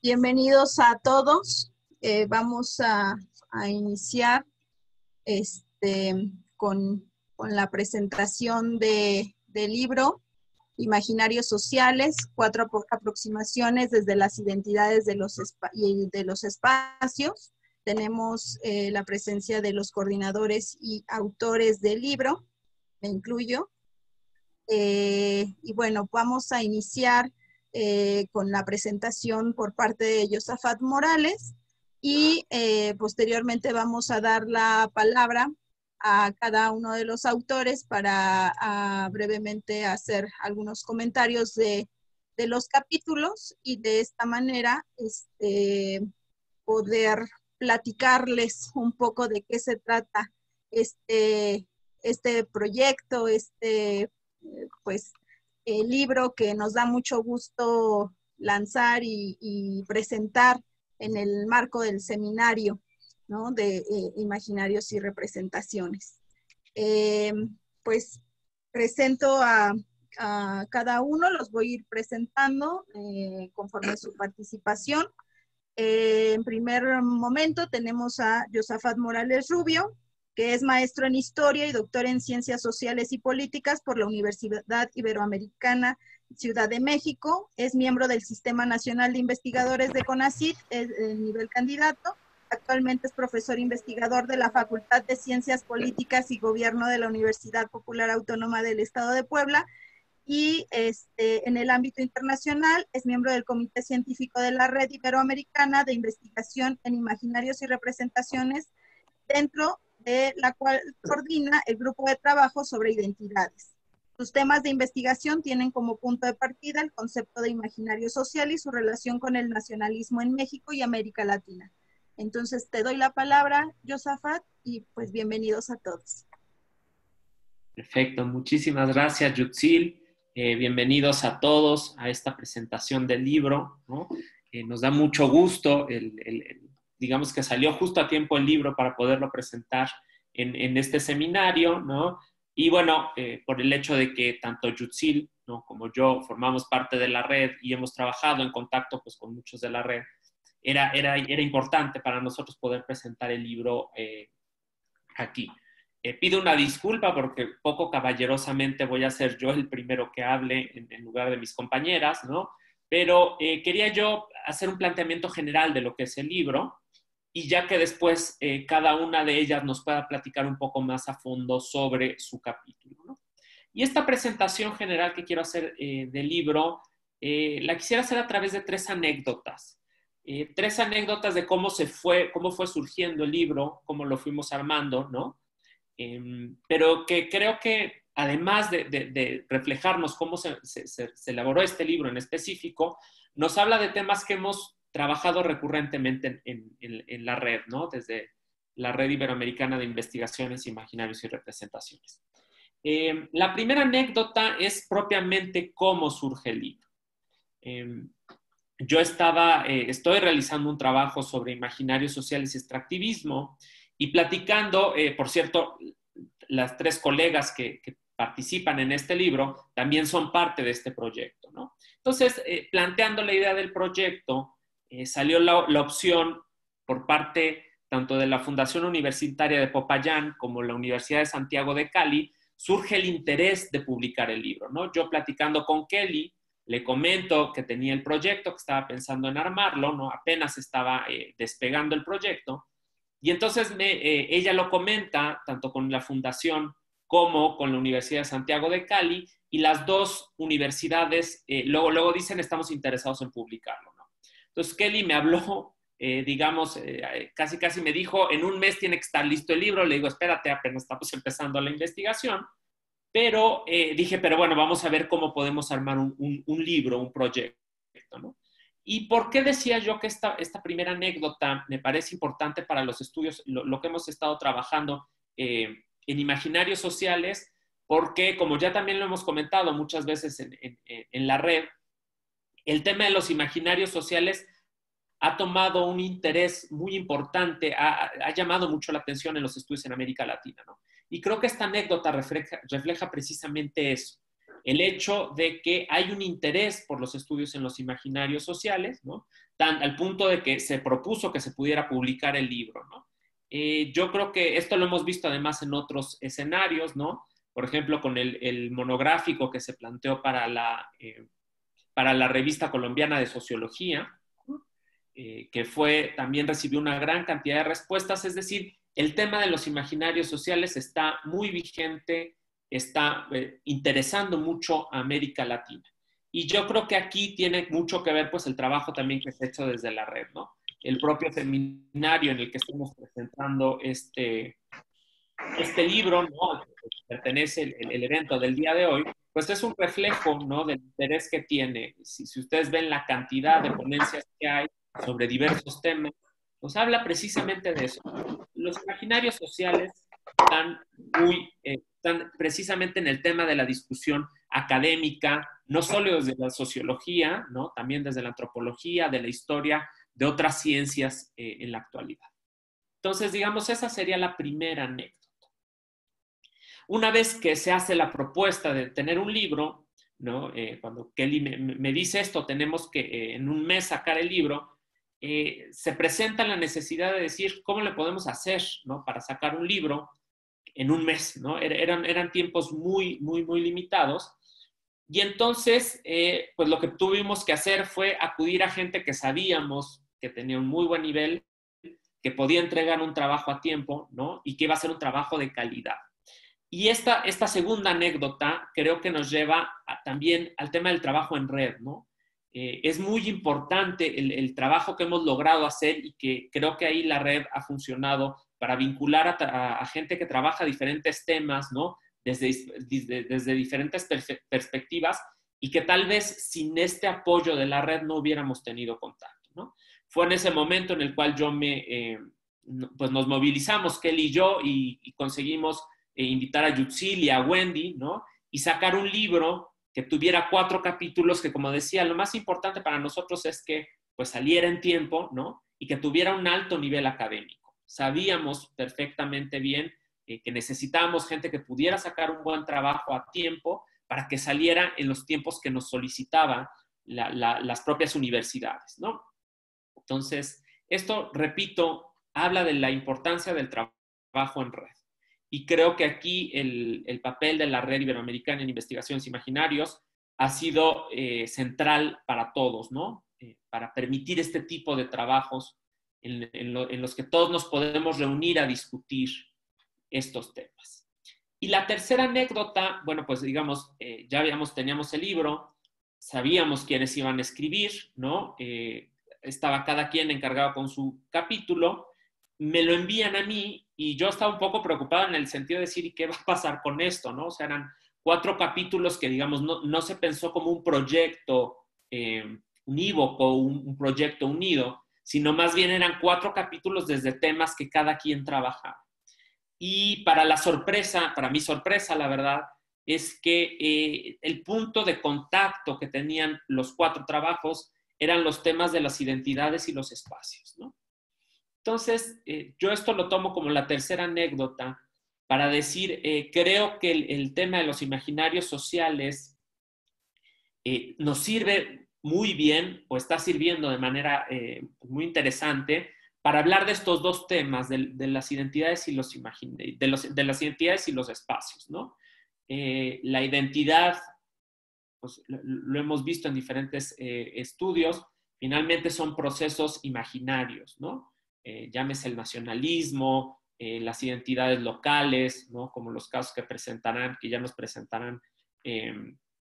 Bienvenidos a todos. Vamos a iniciar con la presentación del libro Imaginarios Sociales, 4 aproximaciones desde las identidades de los espacios. Tenemos la presencia de los coordinadores y autores del libro, me incluyo. Y bueno, vamos a iniciar con la presentación por parte de Josafat Morales y posteriormente vamos a dar la palabra a cada uno de los autores para brevemente hacer algunos comentarios de los capítulos y de esta manera poder platicarles un poco de qué se trata este proyecto, pues libro que nos da mucho gusto lanzar y presentar en el marco del seminario, ¿no? De imaginarios y representaciones. Pues presento a cada uno, los voy a ir presentando conforme a su participación. En primer momento tenemos a Josafat Morales Rubio, que es maestro en Historia y doctor en Ciencias Sociales y Políticas por la Universidad Iberoamericana Ciudad de México. Es miembro del Sistema Nacional de Investigadores de CONACYT, es el nivel candidato. Actualmente es profesor investigador de la Facultad de Ciencias Políticas y Gobierno de la Universidad Popular Autónoma del Estado de Puebla. Y en el ámbito internacional es miembro del Comité Científico de la Red Iberoamericana de Investigación en Imaginarios y Representaciones, dentro de la cual coordina el grupo de trabajo sobre identidades. Sus temas de investigación tienen como punto de partida el concepto de imaginario social y su relación con el nacionalismo en México y América Latina. Entonces te doy la palabra, Josafat, y pues bienvenidos a todos. Perfecto, muchísimas gracias, Yutzil. Bienvenidos a todos a esta presentación del libro, ¿no? Nos da mucho gusto, digamos que salió justo a tiempo el libro para poderlo presentar en este seminario, ¿no? Y bueno, por el hecho de que tanto Yutzil, ¿no?, como yo formamos parte de la red y hemos trabajado en contacto pues, con muchos de la red, era importante para nosotros poder presentar el libro aquí. Pido una disculpa porque poco caballerosamente voy a ser yo el primero que hable en lugar de mis compañeras, ¿no? Pero quería yo hacer un planteamiento general de lo que es el libro y ya que después cada una de ellas nos pueda platicar un poco más a fondo sobre su capítulo, ¿no? Y esta presentación general que quiero hacer del libro la quisiera hacer a través de 3 anécdotas. 3 anécdotas de cómo fue surgiendo el libro, cómo lo fuimos armando, ¿no? Pero que creo que además de reflejarnos cómo se elaboró este libro en específico, nos habla de temas que hemos trabajado recurrentemente en la red, ¿no? Desde la Red Iberoamericana de Investigaciones, Imaginarios y Representaciones. La primera anécdota es propiamente cómo surge el libro. Yo estoy realizando un trabajo sobre imaginarios sociales y extractivismo y platicando, por cierto, las 3 colegas que participan en este libro también son parte de este proyecto, ¿no? Entonces, planteando la idea del proyecto, salió la opción por parte tanto de la Fundación Universitaria de Popayán como la Universidad de Santiago de Cali, surge el interés de publicar el libro, ¿no? Yo platicando con Kelly, le comento que tenía el proyecto, que estaba pensando en armarlo, ¿no? Apenas estaba despegando el proyecto. Y entonces ella lo comenta tanto con la Fundación como con la Universidad de Santiago de Cali, y las 2 universidades luego dicen estamos interesados en publicarlo, ¿no? Entonces Kelly me habló, digamos, casi me dijo, en un mes tiene que estar listo el libro. Le digo, espérate, apenas estamos empezando la investigación. Pero dije, pero bueno, vamos a ver cómo podemos armar un libro, un proyecto, ¿no? ¿Y por qué decía yo que esta primera anécdota me parece importante para los estudios, lo que hemos estado trabajando en imaginarios sociales? Porque, como ya también lo hemos comentado muchas veces en la red, el tema de los imaginarios sociales ha tomado un interés muy importante, ha llamado mucho la atención en los estudios en América Latina, ¿no? Y creo que esta anécdota refleja precisamente eso. el hecho de que hay un interés por los estudios en los imaginarios sociales, ¿no? Al punto de que se propuso que se pudiera publicar el libro, ¿no? Yo creo que esto lo hemos visto además en otros escenarios, ¿no? Por ejemplo, con el monográfico que se planteó para la revista colombiana de sociología, que también recibió una gran cantidad de respuestas. Es decir, el tema de los imaginarios sociales está muy vigente, está interesando mucho a América Latina. Y yo creo que aquí tiene mucho que ver pues el trabajo también que se ha hecho desde la red, ¿no? El propio seminario en el que estamos presentando este libro, ¿no? Que pertenece el evento del día de hoy, pues es un reflejo, ¿no? Del interés que tiene. Si ustedes ven la cantidad de ponencias que hay sobre diversos temas, pues habla precisamente de eso. Los imaginarios sociales están precisamente en el tema de la discusión académica, no solo desde la sociología, ¿no? También desde la antropología, de la historia, de otras ciencias en la actualidad. Entonces, digamos, esa sería la primera anécdota. Una vez que se hace la propuesta de tener un libro, ¿no? Cuando Kelly me dice esto, tenemos que en un mes sacar el libro, se presenta la necesidad de decir cómo le podemos hacer, ¿no? Para sacar un libro en un mes, ¿no? Eran tiempos muy, muy, muy limitados. Y entonces, pues lo que tuvimos que hacer fue acudir a gente que sabíamos que tenía un muy buen nivel, que podía entregar un trabajo a tiempo, ¿no? Y que iba a ser un trabajo de calidad. Y esta segunda anécdota creo que nos lleva también al tema del trabajo en red, ¿no? Es muy importante el trabajo que hemos logrado hacer y que creo que ahí la red ha funcionado para vincular a gente que trabaja diferentes temas, ¿no? Desde diferentes perspectivas y que tal vez sin este apoyo de la red no hubiéramos tenido contacto, ¿no? Fue en ese momento en el cual pues nos movilizamos, Kelly y yo, y conseguimos invitar a Yutzil y a Wendy, ¿no? Y sacar un libro que tuviera 4 capítulos, que como decía, lo más importante para nosotros es que pues saliera en tiempo, ¿no? Y que tuviera un alto nivel académico. Sabíamos perfectamente bien que necesitábamos gente que pudiera sacar un buen trabajo a tiempo para que saliera en los tiempos que nos solicitaban las propias universidades, ¿no? Entonces, esto, repito, habla de la importancia del trabajo en red. Y creo que aquí el papel de la Red Iberoamericana en Investigaciones Imaginarios ha sido central para todos, ¿no? Para permitir este tipo de trabajos en los que todos nos podemos reunir a discutir estos temas. Y la tercera anécdota, bueno, pues digamos, teníamos el libro, sabíamos quiénes iban a escribir, ¿no? Estaba cada quien encargado con su capítulo, me lo envían a mí y yo estaba un poco preocupado en el sentido de decir, ¿y qué va a pasar con esto? ¿No? O sea, eran 4 capítulos que, digamos, no se pensó como un proyecto unívoco, un proyecto unido, sino más bien eran 4 capítulos desde temas que cada quien trabajaba. Y para mi sorpresa, la verdad, es que el punto de contacto que tenían los 4 trabajos eran los temas de las identidades y los espacios, ¿no? Entonces, yo esto lo tomo como la tercera anécdota para decir, creo que el tema de los imaginarios sociales nos sirve muy bien o está sirviendo de manera muy interesante para hablar de estos 2 temas, de las identidades y de las identidades y los espacios, ¿no? La identidad, pues lo hemos visto en diferentes estudios, finalmente son procesos imaginarios, ¿no? Llámese el nacionalismo, las identidades locales, ¿no? Como los casos que ya nos presentarán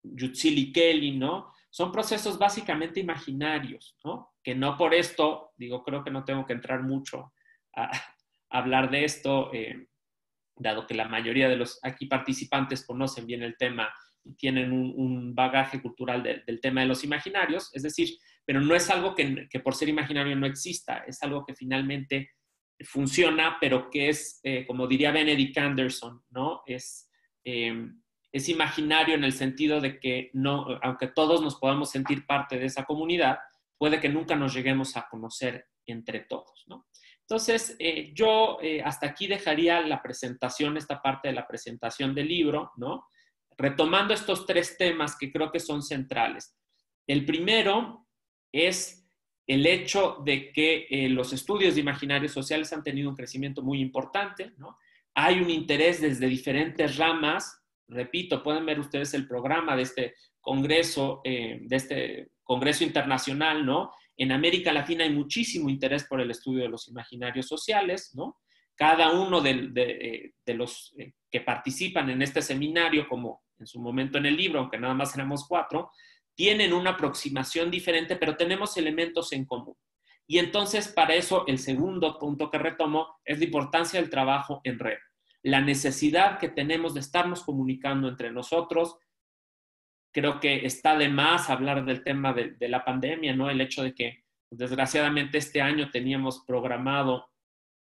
Yutzil y Kelly, ¿no? Son procesos básicamente imaginarios, ¿no? Que no por esto, digo, creo que no tengo que entrar mucho a hablar de esto, dado que la mayoría de los aquí participantes conocen bien el tema y tienen un bagaje cultural del tema de los imaginarios, es decir, pero no es algo que por ser imaginario no exista, es algo que finalmente funciona, pero que es, como diría Benedict Anderson, ¿no? Es imaginario en el sentido de que no, aunque todos nos podamos sentir parte de esa comunidad, puede que nunca nos lleguemos a conocer entre todos, ¿no? Entonces, yo hasta aquí dejaría la presentación, esta parte de la presentación del libro, ¿no? retomando estos 3 temas que creo que son centrales. El primero es el hecho de que los estudios de imaginarios sociales han tenido un crecimiento muy importante, ¿no? Hay un interés desde diferentes ramas. Repito, pueden ver ustedes el programa de este congreso internacional, ¿no? En América Latina hay muchísimo interés por el estudio de los imaginarios sociales, ¿no? Cada uno de los que participan en este seminario, como en su momento en el libro, aunque nada más éramos 4, tienen una aproximación diferente, pero tenemos elementos en común. Y entonces, para eso, el segundo punto que retomo es la importancia del trabajo en red. La necesidad que tenemos de estarnos comunicando entre nosotros. Creo que está de más hablar del tema de la pandemia, ¿no? El hecho de que, desgraciadamente, este año teníamos programado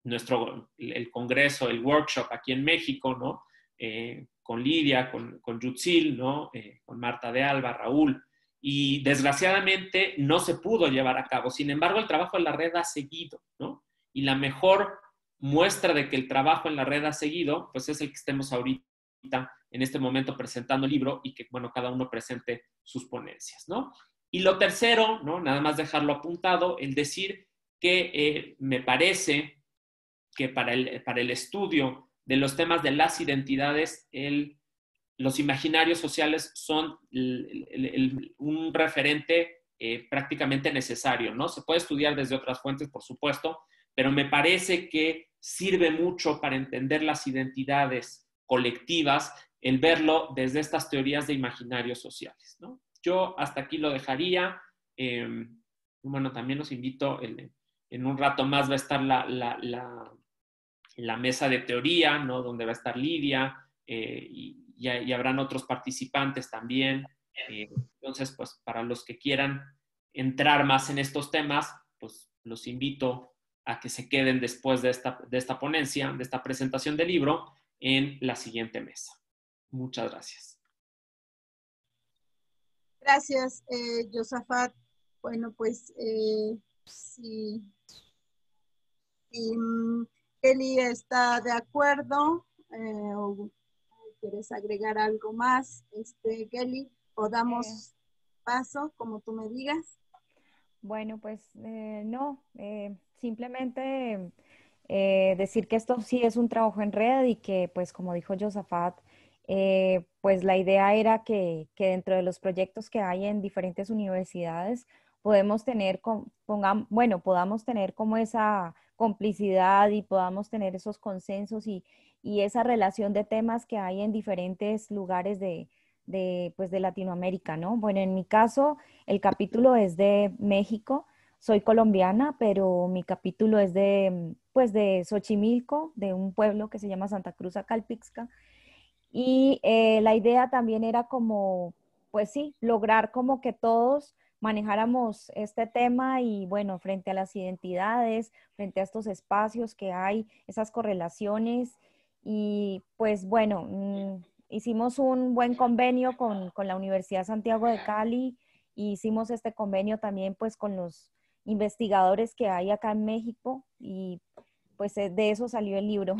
el congreso, el workshop aquí en México, ¿no? Con Lidia, con Yutzil, ¿no? Con Marta de Alba, Raúl, y desgraciadamente no se pudo llevar a cabo. Sin embargo, el trabajo en la red ha seguido, ¿no? Y la mejor muestra de que el trabajo en la red ha seguido, pues es el que estemos ahorita en este momento presentando el libro y que, bueno, cada uno presente sus ponencias, ¿no? Y lo tercero, ¿no? Nada más dejarlo apuntado, el decir que me parece que para el estudio de los temas de las identidades, los imaginarios sociales son un referente prácticamente necesario, ¿no? Se puede estudiar desde otras fuentes, por supuesto, pero me parece que sirve mucho para entender las identidades colectivas, el verlo desde estas teorías de imaginarios sociales, ¿no? Yo hasta aquí lo dejaría. Bueno, también los invito, en un rato más va a estar la mesa de teoría, ¿no? Donde va a estar Lidia y habrán otros participantes también. Entonces, pues para los que quieran entrar más en estos temas, pues los invito a que se queden después de esta ponencia, de esta presentación del libro, en la siguiente mesa. Muchas gracias. Gracias, Josafat. Bueno, pues si Kelly está de acuerdo o quieres agregar algo más, Kelly, o damos paso, como tú me digas. Bueno, pues no, simplemente decir que esto sí es un trabajo en red y que, pues como dijo Josafat, pues la idea era que dentro de los proyectos que hay en diferentes universidades podamos tener como esa complicidad y podamos tener esos consensos y esa relación de temas que hay en diferentes lugares pues de Latinoamérica, ¿no? Bueno, en mi caso, el capítulo es de México. Soy colombiana, pero mi capítulo es pues de Xochimilco, de un pueblo que se llama Santa Cruz Acalpixca. Y la idea también era como, pues sí, lograr como que todos manejáramos este tema y bueno, frente a las identidades, frente a estos espacios que hay, esas correlaciones. Y pues bueno, hicimos un buen convenio con la Universidad Santiago de Cali y hicimos este convenio también pues con los investigadores que hay acá en México y pues de eso salió el libro.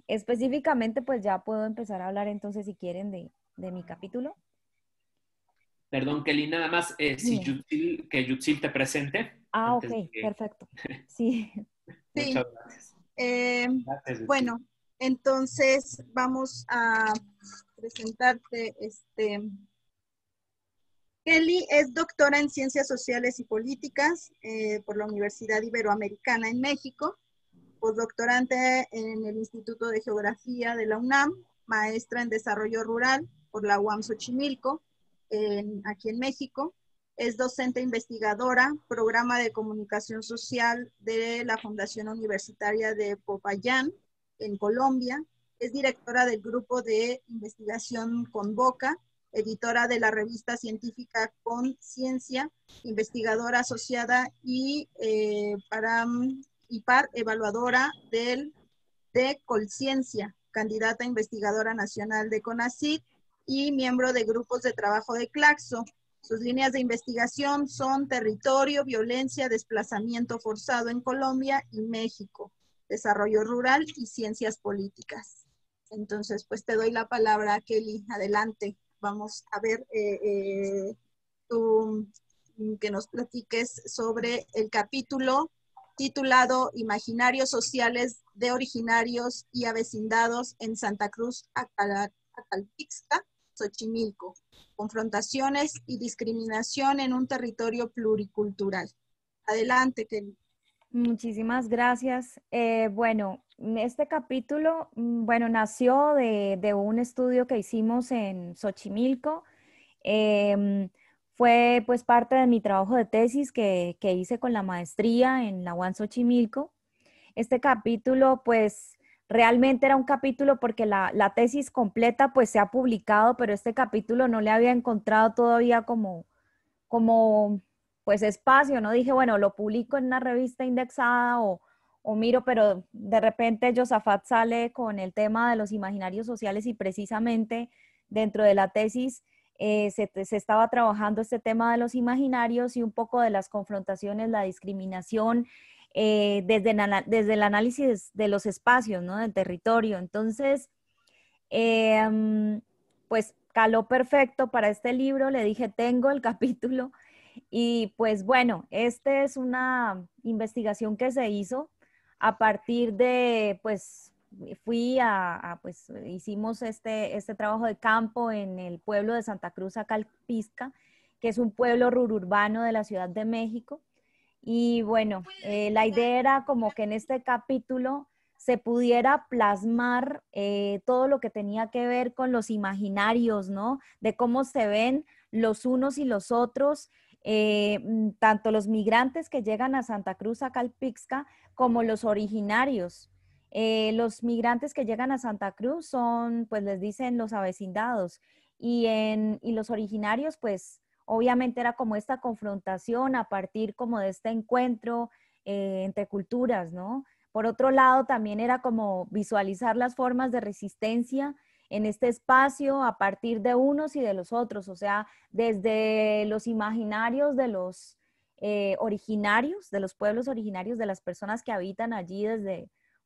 Específicamente, pues ya puedo empezar a hablar entonces, si quieren, de mi capítulo. Perdón, Kelly, nada más, que Yutzil te presente. Ah, ok, perfecto. Sí. Muchas gracias. Gracias, bueno, entonces vamos a presentarte. Kelly es doctora en Ciencias Sociales y Políticas por la Universidad Iberoamericana en México, postdoctorante en el Instituto de Geografía de la UNAM, maestra en Desarrollo Rural por la UAM Xochimilco, aquí en México. Es docente investigadora, programa de comunicación social de la Fundación Universitaria de Popayán, en Colombia. Es directora del grupo de investigación Convoca, editora de la revista científica Conciencia, investigadora asociada y par evaluadora de Colciencia, candidata investigadora nacional de CONACYT y miembro de grupos de trabajo de Claxo. Sus líneas de investigación son territorio, violencia, desplazamiento forzado en Colombia y México, desarrollo rural y ciencias políticas. Entonces, pues te doy la palabra, Kelly. Adelante. Vamos a ver tú, que nos platiques sobre el capítulo titulado Imaginarios sociales de originarios y avecindados en Santa Cruz, Acalpixca, Xochimilco. Confrontaciones y discriminación en un territorio pluricultural. Adelante, Kelly. Muchísimas gracias. Bueno, este capítulo, bueno, nació de un estudio que hicimos en Xochimilco. Fue pues parte de mi trabajo de tesis que hice con la maestría en la UAM Xochimilco. Este capítulo pues realmente era un capítulo porque la tesis completa pues se ha publicado, pero este capítulo no le había encontrado todavía como pues espacio, ¿no? Dije, bueno, lo publico en una revista indexada o miro, pero de repente Josafat sale con el tema de los imaginarios sociales y precisamente dentro de la tesis se estaba trabajando este tema de los imaginarios y un poco de las confrontaciones, la discriminación, desde el análisis de los espacios, ¿no? Del territorio. Entonces, pues caló perfecto para este libro, le dije, tengo el capítulo y pues bueno, esta es una investigación que se hizo a partir de, pues pues hicimos este trabajo de campo en el pueblo de Santa Cruz, Acalpixca, que es un pueblo rururbano de la Ciudad de México. Y bueno, la idea era como que en este capítulo se pudiera plasmar todo lo que tenía que ver con los imaginarios, ¿no? De cómo se ven los unos y los otros, tanto los migrantes que llegan a Santa Cruz, a Calpixca, como los originarios. Los migrantes que llegan a Santa Cruz son, pues les dicen los avecindados, y los originarios, pues obviamente era como esta confrontación a partir como de este encuentro entre culturas, ¿no? Por otro lado, también era como visualizar las formas de resistencia en este espacio a partir de unos y de los otros, o sea, desde los imaginarios de los originarios, de los pueblos originarios, de las personas que habitan allí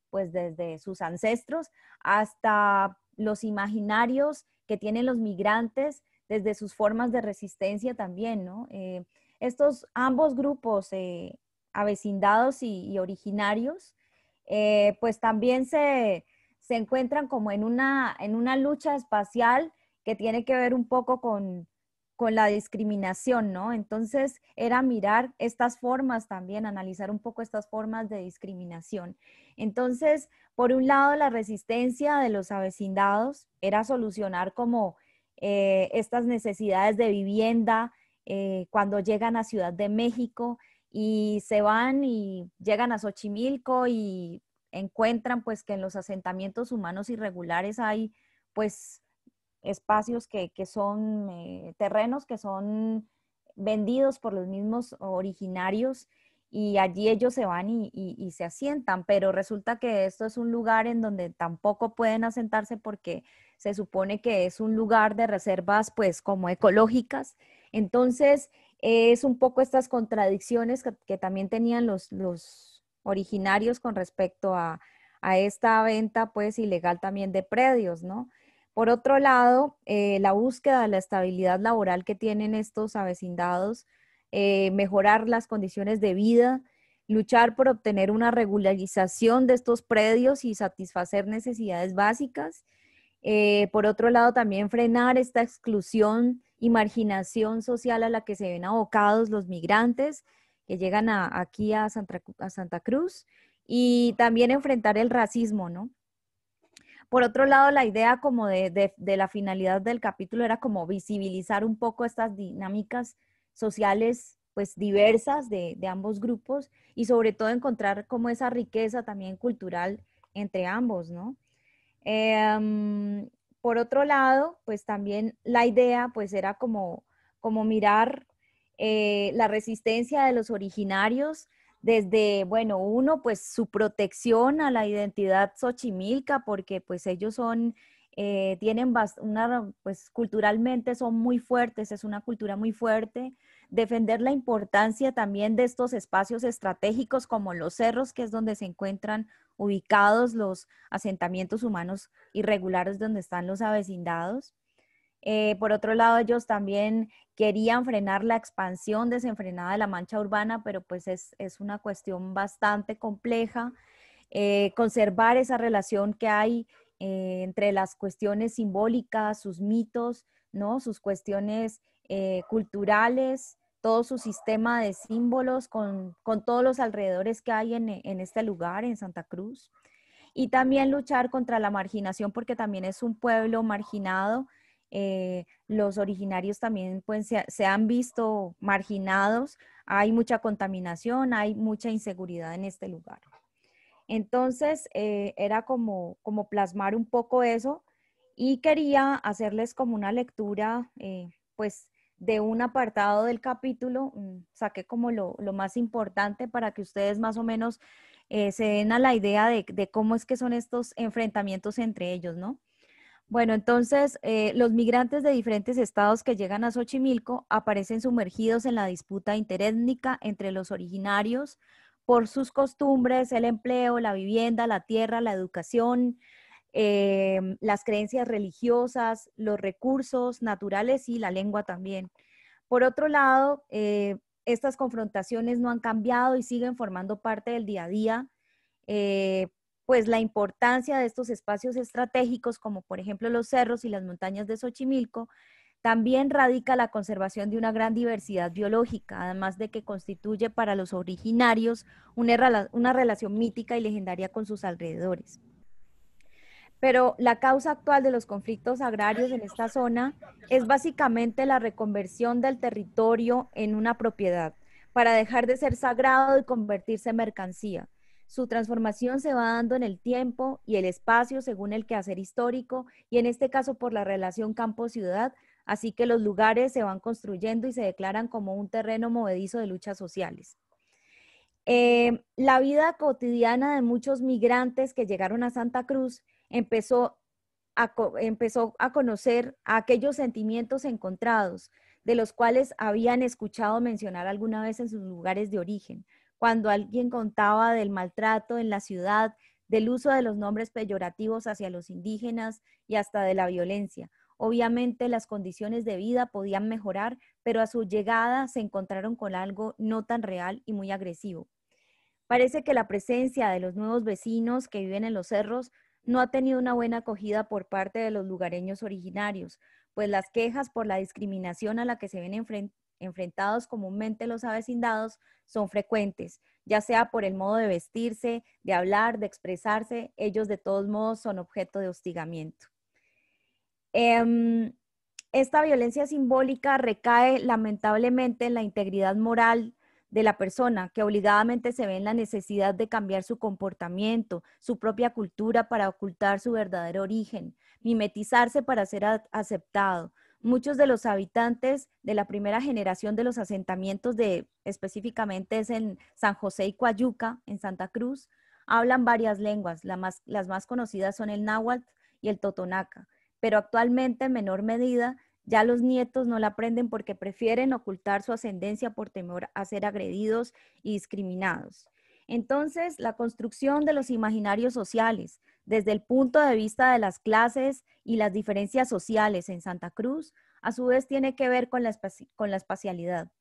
pues desde sus ancestros, hasta los imaginarios que tienen los migrantes desde sus formas de resistencia también, ¿no? Estos ambos grupos, avecindados y originarios, pues también se encuentran como en una lucha espacial que tiene que ver un poco con la discriminación, ¿no? Entonces era mirar estas formas también, analizar un poco estas formas de discriminación. Entonces, por un lado, la resistencia de los avecindados era solucionar como estas necesidades de vivienda cuando llegan a Ciudad de México y se van y llegan a Xochimilco y encuentran pues que en los asentamientos humanos irregulares hay pues espacios que son terrenos que son vendidos por los mismos originarios y allí ellos se van y se asientan, pero resulta que esto es un lugar en donde tampoco pueden asentarse porque se supone que es un lugar de reservas pues como ecológicas. Entonces es un poco estas contradicciones que también tenían los originarios con respecto a esta venta pues ilegal también de predios, ¿no? Por otro lado, la búsqueda de la estabilidad laboral que tienen estos avecindados, mejorar las condiciones de vida, luchar por obtener una regularización de estos predios y satisfacer necesidades básicas. Por otro lado, también frenar esta exclusión y marginación social a la que se ven abocados los migrantes que llegan aquí a Santa Cruz y también enfrentar el racismo, ¿no? Por otro lado, la idea como de la finalidad del capítulo era como visibilizar un poco estas dinámicas sociales pues diversas de ambos grupos y sobre todo encontrar como esa riqueza también cultural entre ambos, ¿no? Por otro lado, pues también la idea pues era como mirar la resistencia de los originarios desde, bueno, uno, pues su protección a la identidad xochimilca, porque pues ellos son, tienen pues culturalmente son muy fuertes, es una cultura muy fuerte, defender la importancia también de estos espacios estratégicos como los cerros, que es donde se encuentran ubicados los asentamientos humanos irregulares donde están los avecindados. Por otro lado, ellos también querían frenar la expansión desenfrenada de la mancha urbana, pero pues es una cuestión bastante compleja. Conservar esa relación que hay entre las cuestiones simbólicas, sus mitos, ¿no? Sus cuestiones culturales, todo su sistema de símbolos con todos los alrededores que hay en este lugar, en Santa Cruz. Y también luchar contra la marginación, porque también es un pueblo marginado. Los originarios también pues, se han visto marginados, hay mucha contaminación, hay mucha inseguridad en este lugar. Entonces, era como plasmar un poco eso y quería hacerles como una lectura, pues, de un apartado del capítulo. Saqué como lo más importante para que ustedes más o menos se den a la idea de cómo es que son estos enfrentamientos entre ellos, ¿no? Bueno, entonces, los migrantes de diferentes estados que llegan a Xochimilco aparecen sumergidos en la disputa interétnica entre los originarios por sus costumbres, el empleo, la vivienda, la tierra, la educación, las creencias religiosas, los recursos naturales y la lengua también. Por otro lado, estas confrontaciones no han cambiado y siguen formando parte del día a día. Pues la importancia de estos espacios estratégicos, como por ejemplo los cerros y las montañas de Xochimilco, también radica la conservación de una gran diversidad biológica, además de que constituye para los originarios una relación mítica y legendaria con sus alrededores. Pero la causa actual de los conflictos agrarios en esta zona es básicamente la reconversión del territorio en una propiedad, para dejar de ser sagrado y convertirse en mercancía. Su transformación se va dando en el tiempo y el espacio según el quehacer histórico y en este caso por la relación campo-ciudad, así que los lugares se van construyendo y se declaran como un terreno movedizo de luchas sociales. La vida cotidiana de muchos migrantes que llegaron a Santa Cruz empezó a conocer a aquellos sentimientos encontrados, de los cuales habían escuchado mencionar alguna vez en sus lugares de origen, cuando alguien contaba del maltrato en la ciudad, del uso de los nombres peyorativos hacia los indígenas y hasta de la violencia. Obviamente las condiciones de vida podían mejorar, pero a su llegada se encontraron con algo no tan real y muy agresivo. Parece que la presencia de los nuevos vecinos que viven en los cerros no ha tenido una buena acogida por parte de los lugareños originarios, pues las quejas por la discriminación a la que se ven enfrentados comúnmente los avecindados son frecuentes, ya sea por el modo de vestirse, de hablar, de expresarse, ellos de todos modos son objeto de hostigamiento. Esta violencia simbólica recae lamentablemente en la integridad moral de la persona, que obligadamente se ve en la necesidad de cambiar su comportamiento, su propia cultura para ocultar su verdadero origen, mimetizarse para ser aceptado. Muchos de los habitantes de la primera generación de los asentamientos específicamente es en San José y Coayuca, en Santa Cruz, hablan varias lenguas. Las más conocidas son el náhuatl y el totonaca, pero actualmente en menor medida ya los nietos no la aprenden porque prefieren ocultar su ascendencia por temor a ser agredidos y discriminados. Entonces, la construcción de los imaginarios sociales, desde el punto de vista de las clases y las diferencias sociales en Santa Cruz, a su vez tiene que ver con la espacialidad.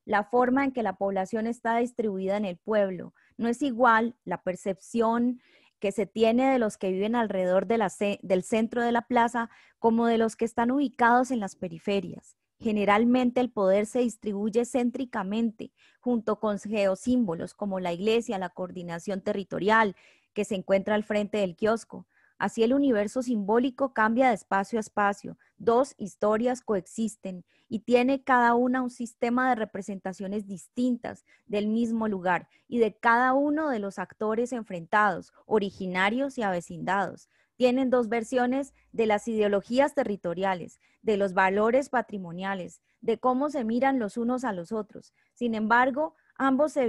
La forma en que la población está distribuida en el pueblo no es igual la percepción que se tiene de los que viven alrededor del centro de la plaza como de los que están ubicados en las periferias. Generalmente el poder se distribuye céntricamente junto con geosímbolos como la iglesia, la coordinación territorial que se encuentra al frente del kiosco. Así el universo simbólico cambia de espacio a espacio. Dos historias coexisten y tiene cada una un sistema de representaciones distintas del mismo lugar y de cada uno de los actores enfrentados, originarios y avecindados. Tienen dos versiones de las ideologías territoriales, de los valores patrimoniales, de cómo se miran los unos a los otros. Sin embargo, ambos se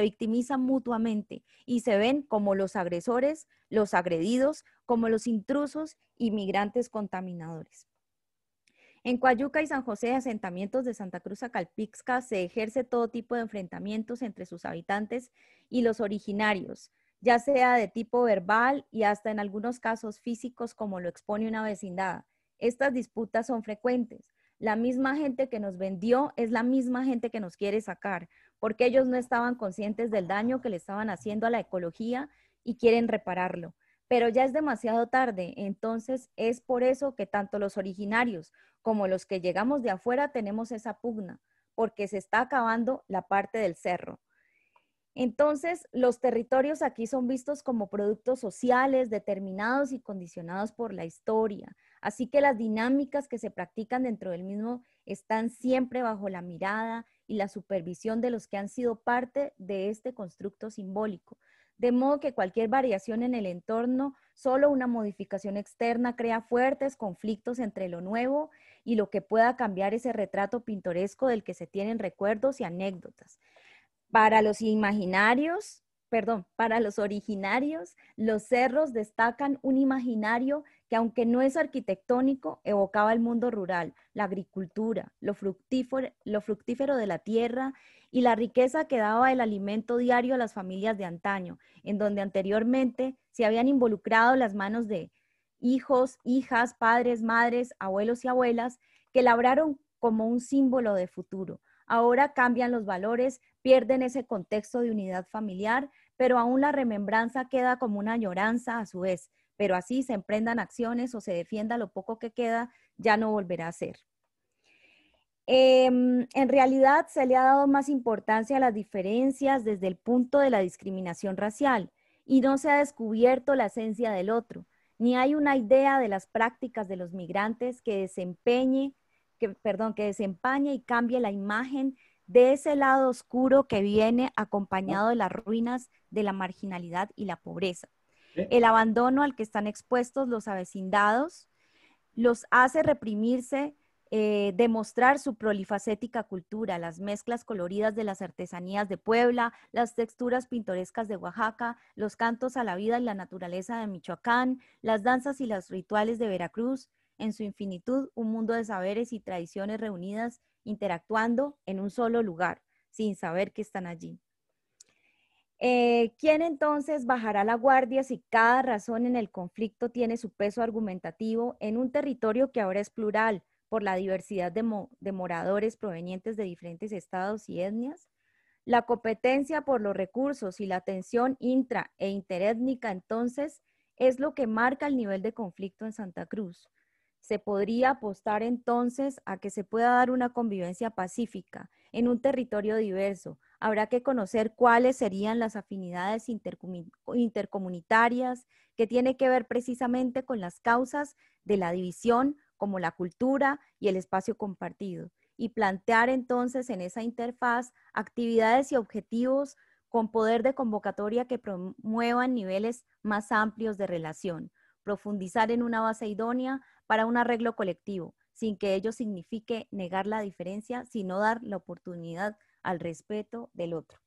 victimizan mutuamente y se ven como los agresores, los agredidos, como los intrusos y migrantes contaminadores. En Coayuca y San José, asentamientos de Santa Cruz a Calpixca, se ejerce todo tipo de enfrentamientos entre sus habitantes y los originarios, ya sea de tipo verbal y hasta en algunos casos físicos, como lo expone una vecindad. Estas disputas son frecuentes. La misma gente que nos vendió es la misma gente que nos quiere sacar, porque ellos no estaban conscientes del daño que le estaban haciendo a la ecología y quieren repararlo. Pero ya es demasiado tarde, entonces es por eso que tanto los originarios como los que llegamos de afuera tenemos esa pugna, porque se está acabando la parte del cerro. Entonces, los territorios aquí son vistos como productos sociales determinados y condicionados por la historia. Así que las dinámicas que se practican dentro del mismo están siempre bajo la mirada y la supervisión de los que han sido parte de este constructo simbólico. De modo que cualquier variación en el entorno, solo una modificación externa crea fuertes conflictos entre lo nuevo y lo que pueda cambiar ese retrato pintoresco del que se tienen recuerdos y anécdotas. Para los originarios, los cerros destacan un imaginario que, aunque no es arquitectónico, evocaba el mundo rural, la agricultura, lo fructífero de la tierra y la riqueza que daba el alimento diario a las familias de antaño, en donde anteriormente se habían involucrado las manos de hijos, hijas, padres, madres, abuelos y abuelas, que labraron como un símbolo de futuro. Ahora cambian los valores, pierden ese contexto de unidad familiar, pero aún la remembranza queda como una añoranza a su vez, pero así se emprendan acciones o se defienda lo poco que queda, ya no volverá a ser. En realidad se le ha dado más importancia a las diferencias desde el punto de la discriminación racial y no se ha descubierto la esencia del otro, ni hay una idea de las prácticas de los migrantes que desempañe y cambie la imagen de ese lado oscuro que viene acompañado de las ruinas de la marginalidad y la pobreza. El abandono al que están expuestos los avecindados los hace reprimirse, demostrar su polifacética cultura, las mezclas coloridas de las artesanías de Puebla, las texturas pintorescas de Oaxaca, los cantos a la vida y la naturaleza de Michoacán, las danzas y los rituales de Veracruz, en su infinitud, un mundo de saberes y tradiciones reunidas, interactuando en un solo lugar, sin saber que están allí. ¿Quién entonces bajará la guardia si cada razón en el conflicto tiene su peso argumentativo en un territorio que ahora es plural por la diversidad de moradores provenientes de diferentes estados y etnias? La competencia por los recursos y la tensión intra e interétnica entonces es lo que marca el nivel de conflicto en Santa Cruz. Se podría apostar entonces a que se pueda dar una convivencia pacífica en un territorio diverso. Habrá que conocer cuáles serían las afinidades intercomunitarias que tiene que ver precisamente con las causas de la división, como la cultura y el espacio compartido, y plantear entonces en esa interfaz actividades y objetivos con poder de convocatoria que promuevan niveles más amplios de relación, profundizar en una base idónea para un arreglo colectivo, sin que ello signifique negar la diferencia, sino dar la oportunidad al respeto del otro.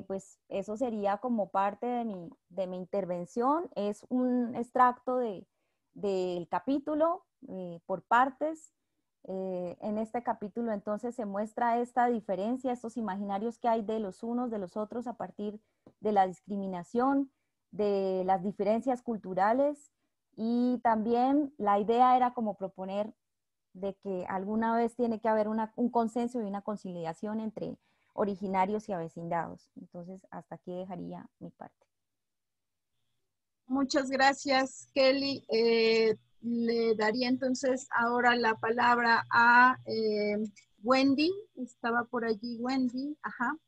Pues eso sería como parte de mi intervención. Es un extracto del capítulo por partes. En este capítulo entonces se muestra esta diferencia, estos imaginarios que hay de los unos, de los otros a partir de la discriminación, de las diferencias culturales, y también la idea era como proponer de que alguna vez tiene que haber un consenso y una conciliación entre originarios y avecindados. Entonces, hasta aquí dejaría mi parte. Muchas gracias, Kelly. Le daría entonces ahora la palabra a Wendy. Estaba por allí Wendy. Ajá.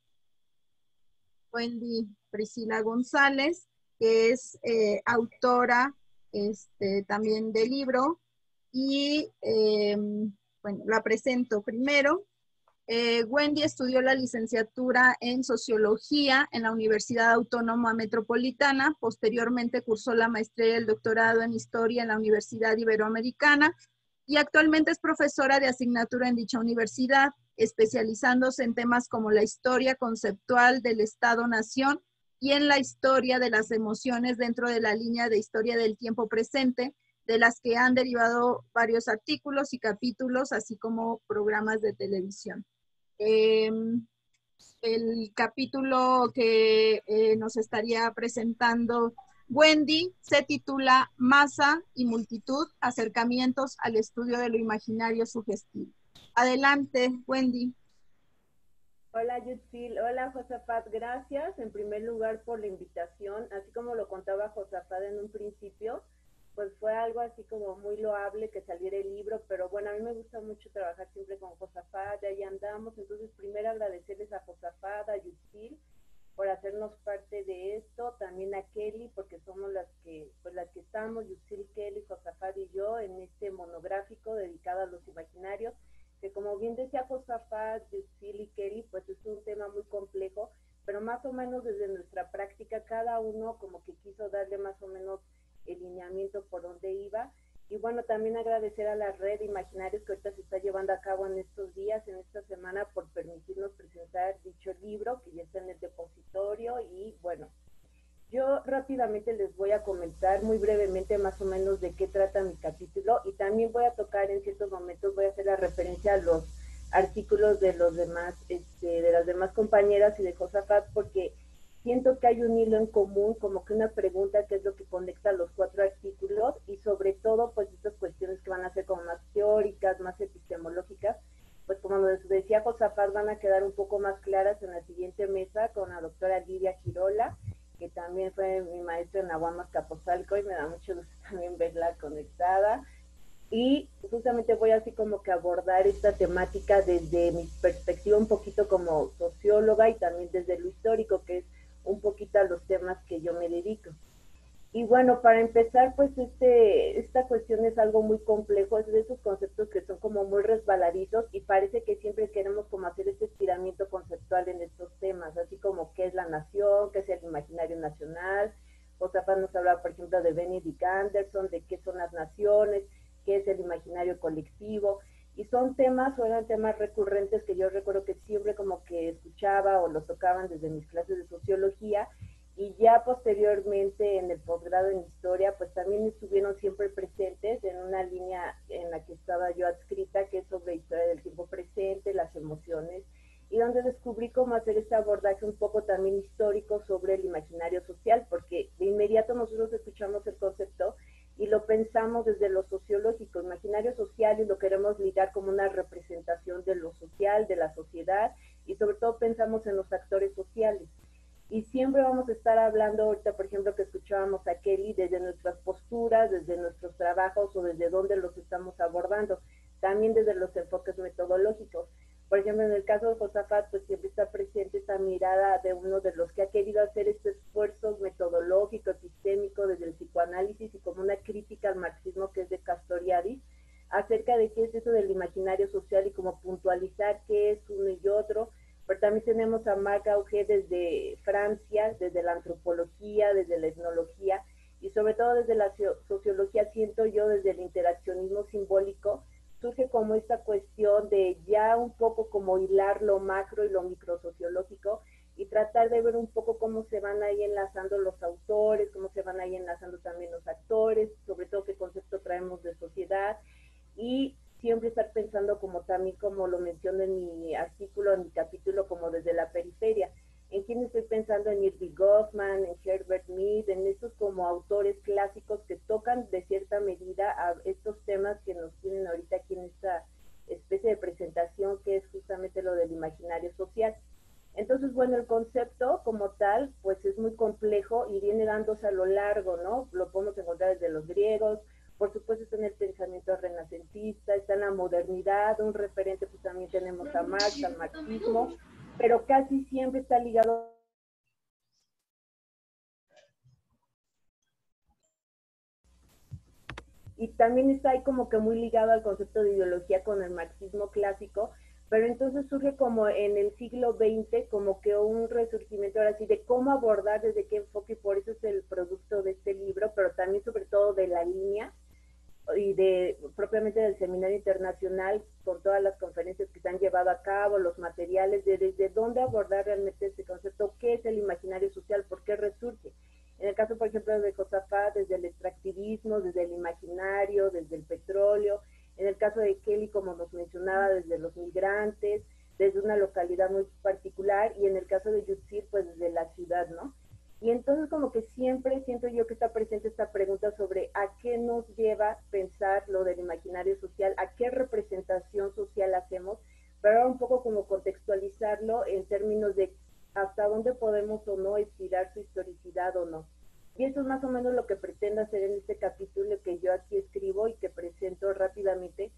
Wendy Priscila González, que es autora también del libro. Y bueno, la presento primero. Wendy estudió la licenciatura en Sociología en la Universidad Autónoma Metropolitana. Posteriormente cursó la maestría y el doctorado en Historia en la Universidad Iberoamericana y actualmente es profesora de asignatura en dicha universidad, especializándose en temas como la historia conceptual del Estado-Nación y en la historia de las emociones dentro de la línea de historia del tiempo presente, de las que han derivado varios artículos y capítulos, así como programas de televisión. El capítulo que nos estaría presentando Wendy se titula Masa y multitud, acercamientos al estudio de lo imaginario sugestivo. Adelante, Wendy. Hola, Yutzil. Hola, Josafat. Gracias en primer lugar por la invitación. Así como lo contaba Josafat en un principio, pues fue algo así como muy loable que saliera el libro, pero bueno, a mí me gusta mucho trabajar siempre con Josafat, de ahí andamos. Entonces, primero agradecerles a Josafat, a Yutzil, por hacernos parte de esto, también a Kelly, porque somos las que estamos, Yutzil, Kelly, Josafat y yo, en este monográfico dedicado a los imaginarios, que como bien decía Josafat, Yutzil y Kelly, pues es un tema muy complejo, pero más o menos desde nuestra práctica, cada uno como que quiso darle más o menos el lineamiento por donde iba. Y bueno, también agradecer a la red de imaginarios que ahorita se está llevando a cabo en estos días, en esta semana, por permitirnos presentar dicho libro, que ya está en el depositorio. Y bueno, yo rápidamente les voy a comentar muy brevemente más o menos de qué trata mi capítulo, y también voy a tocar en ciertos momentos, voy a hacer la referencia a los artículos de los demás, de las demás compañeras y de Josafat, porque siento que hay un hilo en común, como que una pregunta que es lo que conecta los 4 artículos, y sobre todo pues estas cuestiones que van a ser como más teóricas, más epistemológicas, pues como nos decía Josafat, van a quedar un poco más claras en la siguiente mesa con la doctora Lidia Girola, que también fue mi maestra en Aguamas Capozalco, y me da mucho gusto también verla conectada. Y justamente voy así como que abordar esta temática desde mi perspectiva un poquito como socióloga, y también desde lo histórico, que es un poquito a los temas que yo me dedico. Y bueno, para empezar, pues esta cuestión es algo muy complejo, es de esos conceptos que son como muy resbaladizos, y parece que siempre queremos como hacer este estiramiento conceptual en estos temas, así como qué es la nación, qué es el imaginario nacional. Josafat nos hablaba, por ejemplo, de Benedict Anderson, de qué son las naciones, qué es el imaginario colectivo, y son temas, o eran temas recurrentes que yo recuerdo que siempre como que escuchaba o los tocaban desde mis clases de sociología, y ya posteriormente en el posgrado en historia, pues también estuvieron siempre presentes en una línea en la que estaba yo adscrita, que es sobre historia del tiempo presente, las emociones, y donde descubrí cómo hacer este abordaje un poco también histórico sobre el imaginario social, porque de inmediato nosotros escuchamos el concepto y lo pensamos desde lo sociológico, imaginario social, y lo queremos ligar como una representación de lo social, de la sociedad, y sobre todo pensamos en los actores sociales. Y siempre vamos a estar hablando ahorita, por ejemplo, que escuchábamos a Kelly, desde nuestras posturas, desde nuestros trabajos o desde dónde los estamos abordando, también desde los enfoques metodológicos. Por ejemplo, en el caso de Josafat, pues siempre está presente esta mirada de uno de los que ha querido hacer este esfuerzo metodológico, epistémico, desde el psicoanálisis y como una crítica al marxismo, que es de Castoriadis, acerca de qué es eso del imaginario social y como puntualizar qué es uno y otro. Pero también tenemos a Marc Augé desde Francia, desde la antropología, desde la etnología, y sobre todo desde la sociología, siento yo, desde el interaccionismo simbólico, surge como esta cuestión de ya un poco como hilar lo macro y lo microsociológico, y tratar de ver un poco cómo se van ahí enlazando los autores, cómo se van ahí enlazando también los actores, sobre todo qué concepto traemos de sociedad, y siempre estar pensando como también, como lo menciono en mi artículo, en mi capítulo, como desde la periferia. ¿En quién estoy pensando? En Irving Goffman, en Herbert Mead, en estos como autores clásicos que tocan de cierta medida a estos temas que nos tienen ahorita aquí en esta especie de presentación, que es justamente lo del imaginario social. Entonces, bueno, el concepto como tal, pues es muy complejo y viene dándose a lo largo, ¿no? Lo podemos encontrar desde los griegos, por supuesto está en el pensamiento renacentista, está en la modernidad, un referente pues también tenemos a Marx, al marxismo, pero casi siempre está ligado y también está ahí como que muy ligado al concepto de ideología con el marxismo clásico, pero entonces surge como en el siglo XX como que un resurgimiento ahora sí de cómo abordar, desde qué enfoque, y por eso es el producto de este libro, pero también sobre todo de la línea y de propiamente del seminario internacional, con todas las conferencias que se han llevado a cabo, los materiales, de desde dónde abordar realmente este concepto, qué es el imaginario social, por qué resurge. En el caso, por ejemplo, de Josafat, desde el extractivismo, desde el imaginario, producir pues desde la ciudad, ¿no? Y entonces como que siempre siento yo que está presente esta pregunta sobre a qué nos lleva pensar lo del imaginario social, a qué representación social hacemos, pero ahora un poco como contextualizarlo en términos de hasta dónde podemos o no estirar su historicidad o no. Y eso es más o menos lo que pretendo hacer en este capítulo que yo aquí escribo y que presento rápidamente,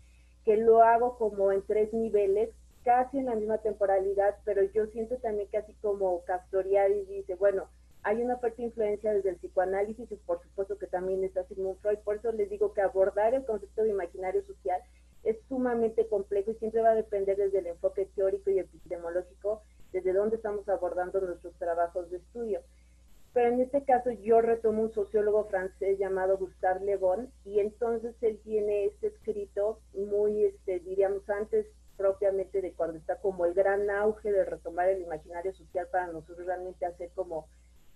que lo hago como en 3 niveles, casi en la misma temporalidad, pero yo siento también que así como Castoriadis dice, bueno, hay una fuerte influencia desde el psicoanálisis y por supuesto que también está Sigmund Freud, por eso les digo que abordar el concepto de imaginario social es sumamente complejo y siempre va a depender desde el enfoque teórico y epistemológico, desde dónde estamos abordando nuestros trabajos de estudio. Pero en este caso yo retomo un sociólogo francés llamado Gustave Le Bon, y entonces él tiene este escrito muy, diríamos antes propiamente de cuando está como el gran auge de retomar el imaginario social para nosotros realmente hacer como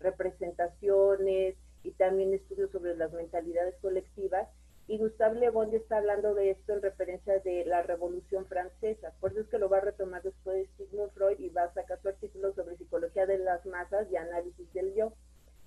representaciones y también estudios sobre las mentalidades colectivas. Y Gustave Le Bon ya está hablando de esto en referencia de la Revolución Francesa. Por eso es que lo va a retomar después de Sigmund Freud y va a sacar su artículo sobre psicología de las masas y análisis del yo.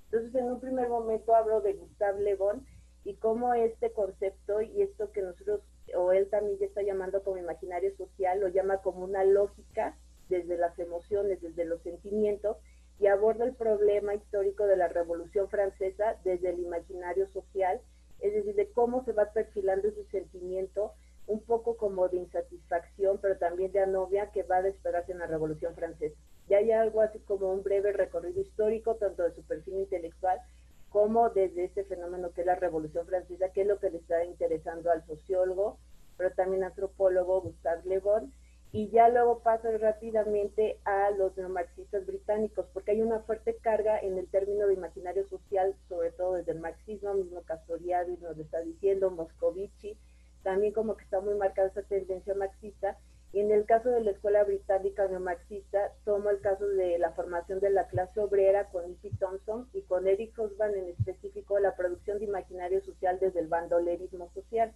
Entonces, en un primer momento hablo de Gustave Le Bon y cómo este concepto y esto que nosotros, o él también ya está llamando como imaginario social, lo llama como una lógica desde las emociones, desde los sentimientos, y aborda el problema histórico de la Revolución Francesa desde el imaginario social, es decir, de cómo se va perfilando ese sentimiento, un poco como de insatisfacción, pero también de anovia que va a despertarse en la Revolución Francesa. Ya hay algo así como un breve recorrido histórico, tanto de su perfil intelectual como desde este fenómeno que es la Revolución Francesa, que es lo que le está interesando al sociólogo, pero también antropólogo Gustave Le Bon, y ya luego pasa rápidamente a los neomarxistas británicos, porque hay una fuerte carga en el término de imaginario social, sobre todo desde el marxismo, mismo Castoriadis nos lo está diciendo, Moscovici, también como que está muy marcada esa tendencia marxista, y en el caso de la escuela británica neomarxista, tomo el caso de la formación de la clase obrera con E.P. Thompson y con Eric Hobsbawm en específico, la producción de imaginario social desde el bandolerismo social.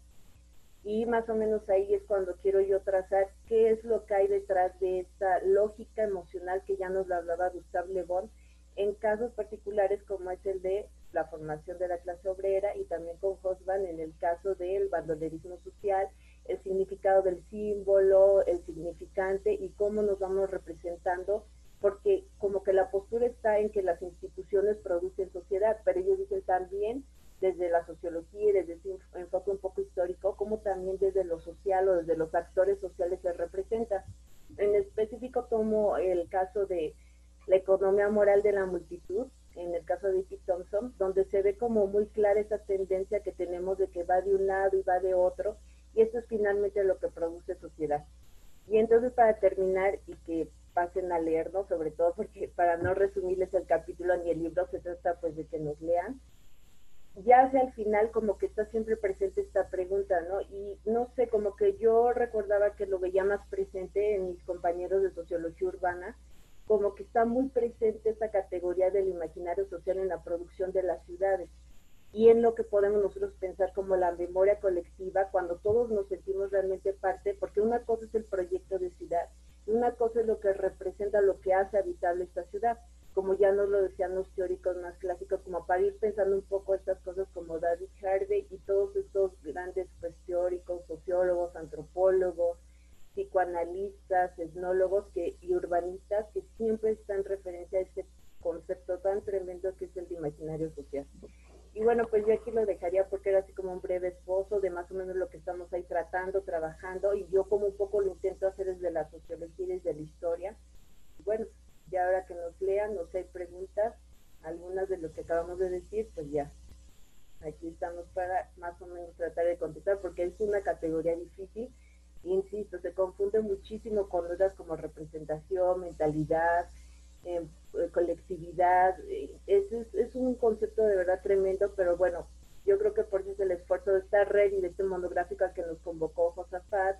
Y más o menos ahí es cuando quiero yo trazar qué es lo que hay detrás de esta lógica emocional que ya nos la hablaba Gustave Le Bon, en casos particulares como es el de la formación de la clase obrera y también con Hobsbawm en el caso del bandolerismo social, el significado del símbolo, el significante y cómo nos vamos representando, porque como que la postura está en que las instituciones producen sociedad, pero ellos dicen también desde la sociología y desde ese enfoque un poco histórico, como también desde lo social o desde los actores sociales se representa. En específico tomo el caso de la economía moral de la multitud, en el caso de E.P. Thompson, donde se ve como muy clara esa tendencia que tenemos de que va de un lado y va de otro, y esto es finalmente lo que produce sociedad. Y entonces para terminar y que pasen a leernos, sobre todo porque para no resumirles el capítulo ni el libro, se trata pues de que nos lean, ya hacia el final como que está siempre presente esta pregunta, ¿no? Y no sé, como que yo recordaba que lo veía más presente en mis compañeros de sociología urbana, como que está muy presente esta categoría del imaginario social en la producción de las ciudades y en lo que podemos nosotros pensar como la memoria colectiva cuando todos nos sentimos realmente parte, porque una cosa es el proyecto de ciudad y una cosa es lo que representa, lo que hace habitable esta ciudad, como ya nos lo decían los teóricos más clásicos, como para ir pensando un poco estas cosas como David Harvey y todos estos grandes pues, teóricos, sociólogos, antropólogos, psicoanalistas, etnólogos y urbanistas que siempre están en referencia a este concepto tan tremendo que es el de imaginario social. Y bueno, pues yo aquí lo dejaría porque era así como un breve esbozo de más o menos lo que estamos ahí tratando, trabajando, y yo como un poco lo intento hacer desde la sociología y desde la historia. Y bueno, ya ahora que nos lean, no sé, hay preguntas, algunas de lo que acabamos de decir, pues ya, aquí estamos para más o menos tratar de contestar, porque es una categoría difícil, insisto, se confunde muchísimo con otras como representación, mentalidad, colectividad, es un concepto de verdad tremendo, pero bueno, yo creo que por eso es el esfuerzo de esta red y de este monográfico al que nos convocó Josafat,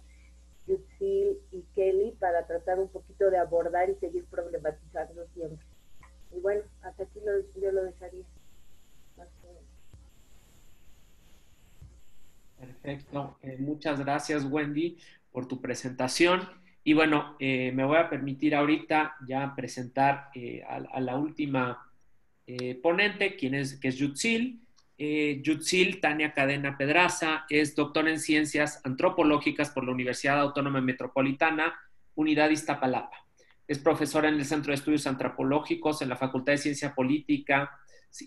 Yutzil y Kelly para tratar un poquito de abordar y seguir problematizando siempre. Y bueno, hasta aquí yo lo dejaría. Perfecto. Muchas gracias, Wendy, por tu presentación. Y bueno, me voy a permitir ahorita ya presentar a la última ponente, que es Yutzil. Yutzil Tania Cadena Pedraza es doctora en Ciencias Antropológicas por la Universidad Autónoma Metropolitana, Unidad Iztapalapa. Es profesora en el Centro de Estudios Antropológicos en la Facultad de Ciencia Política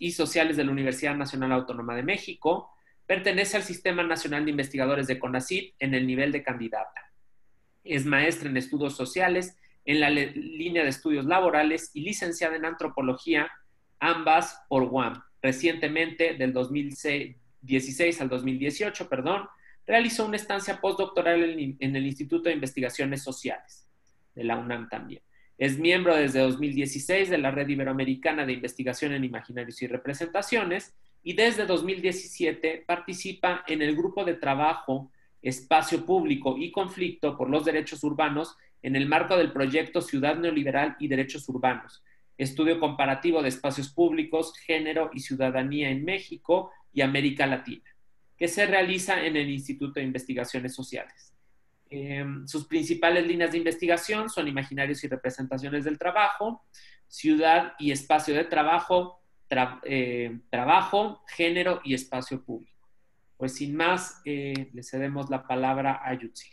y Sociales de la Universidad Nacional Autónoma de México. Pertenece al Sistema Nacional de Investigadores de CONACYT en el nivel de candidata. Es maestra en estudios sociales, en la línea de estudios laborales y licenciada en antropología, ambas por UAM. Recientemente, del 2016 al 2018, realizó una estancia postdoctoral en el Instituto de Investigaciones Sociales de la UNAM también. Es miembro desde 2016 de la Red Iberoamericana de Investigación en Imaginarios y Representaciones y desde 2017 participa en el grupo de trabajo Espacio Público y Conflicto por los Derechos Urbanos en el marco del proyecto Ciudad Neoliberal y Derechos Urbanos, estudio comparativo de espacios públicos, género y ciudadanía en México y América Latina, que se realiza en el Instituto de Investigaciones Sociales. Sus principales líneas de investigación son imaginarios y representaciones del trabajo, ciudad y espacio de trabajo, trabajo, género y espacio público. Pues sin más, le cedemos la palabra a Yutzil.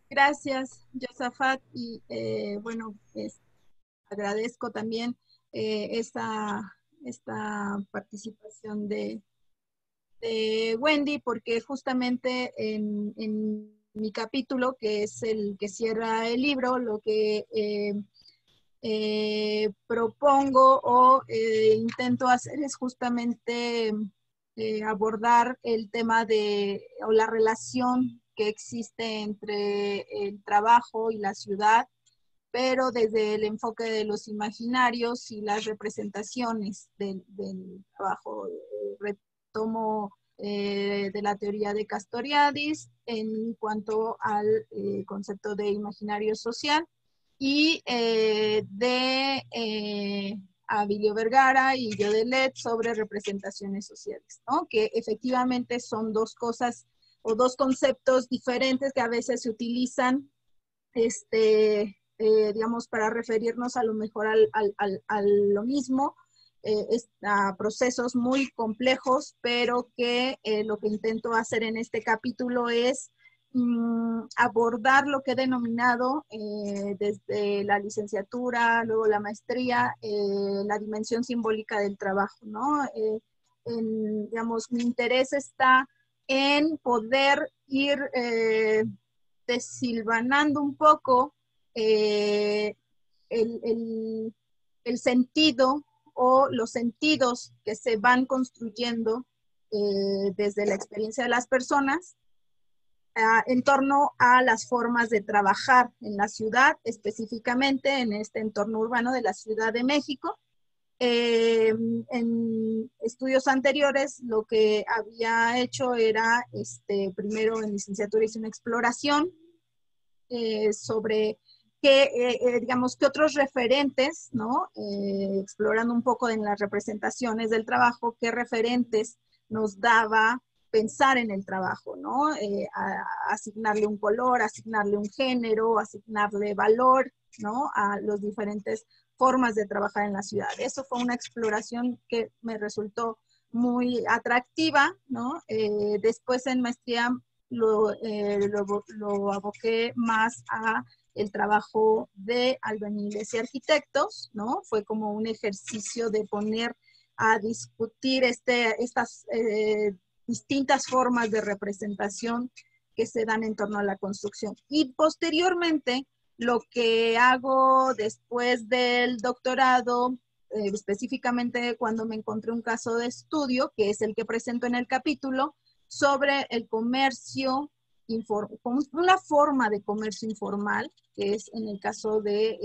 Gracias, Josafat, y bueno, agradezco también esta participación de Wendy, porque justamente en mi capítulo, que es el que cierra el libro, lo que propongo o intento hacer es justamente abordar el tema o la relación que existe entre el trabajo y la ciudad, pero desde el enfoque de los imaginarios y las representaciones del trabajo. Retomo de la teoría de Castoriadis en cuanto al concepto de imaginario social y Abilio Vergara y Jodelet sobre representaciones sociales, ¿no? Que efectivamente son dos cosas o dos conceptos diferentes que a veces se utilizan digamos, para referirnos a lo mejor a lo mismo, a procesos muy complejos, pero que lo que intento hacer en este capítulo es abordar lo que he denominado desde la licenciatura, luego la maestría, la dimensión simbólica del trabajo, ¿no? Digamos, mi interés está en poder ir desilvanando un poco el sentido o los sentidos que se van construyendo desde la experiencia de las personas en torno a las formas de trabajar en la ciudad, específicamente en este entorno urbano de la Ciudad de México. En estudios anteriores lo que había hecho era, primero en licenciatura hice una exploración sobre digamos, qué otros referentes, ¿no? Explorando un poco en las representaciones del trabajo, qué referentes nos daba pensar en el trabajo, ¿no? Asignarle un color, asignarle un género, asignarle valor, ¿no? A los diferentes formas de trabajar en la ciudad. Eso fue una exploración que me resultó muy atractiva, ¿no? Después en maestría lo aboqué más a el trabajo de albañiles y arquitectos, ¿no? Fue como un ejercicio de poner a discutir estas distintas formas de representación que se dan en torno a la construcción. Y posteriormente, lo que hago después del doctorado, específicamente cuando me encontré un caso de estudio, que es el que presento en el capítulo, sobre el comercio, una forma de comercio informal, que es en el caso de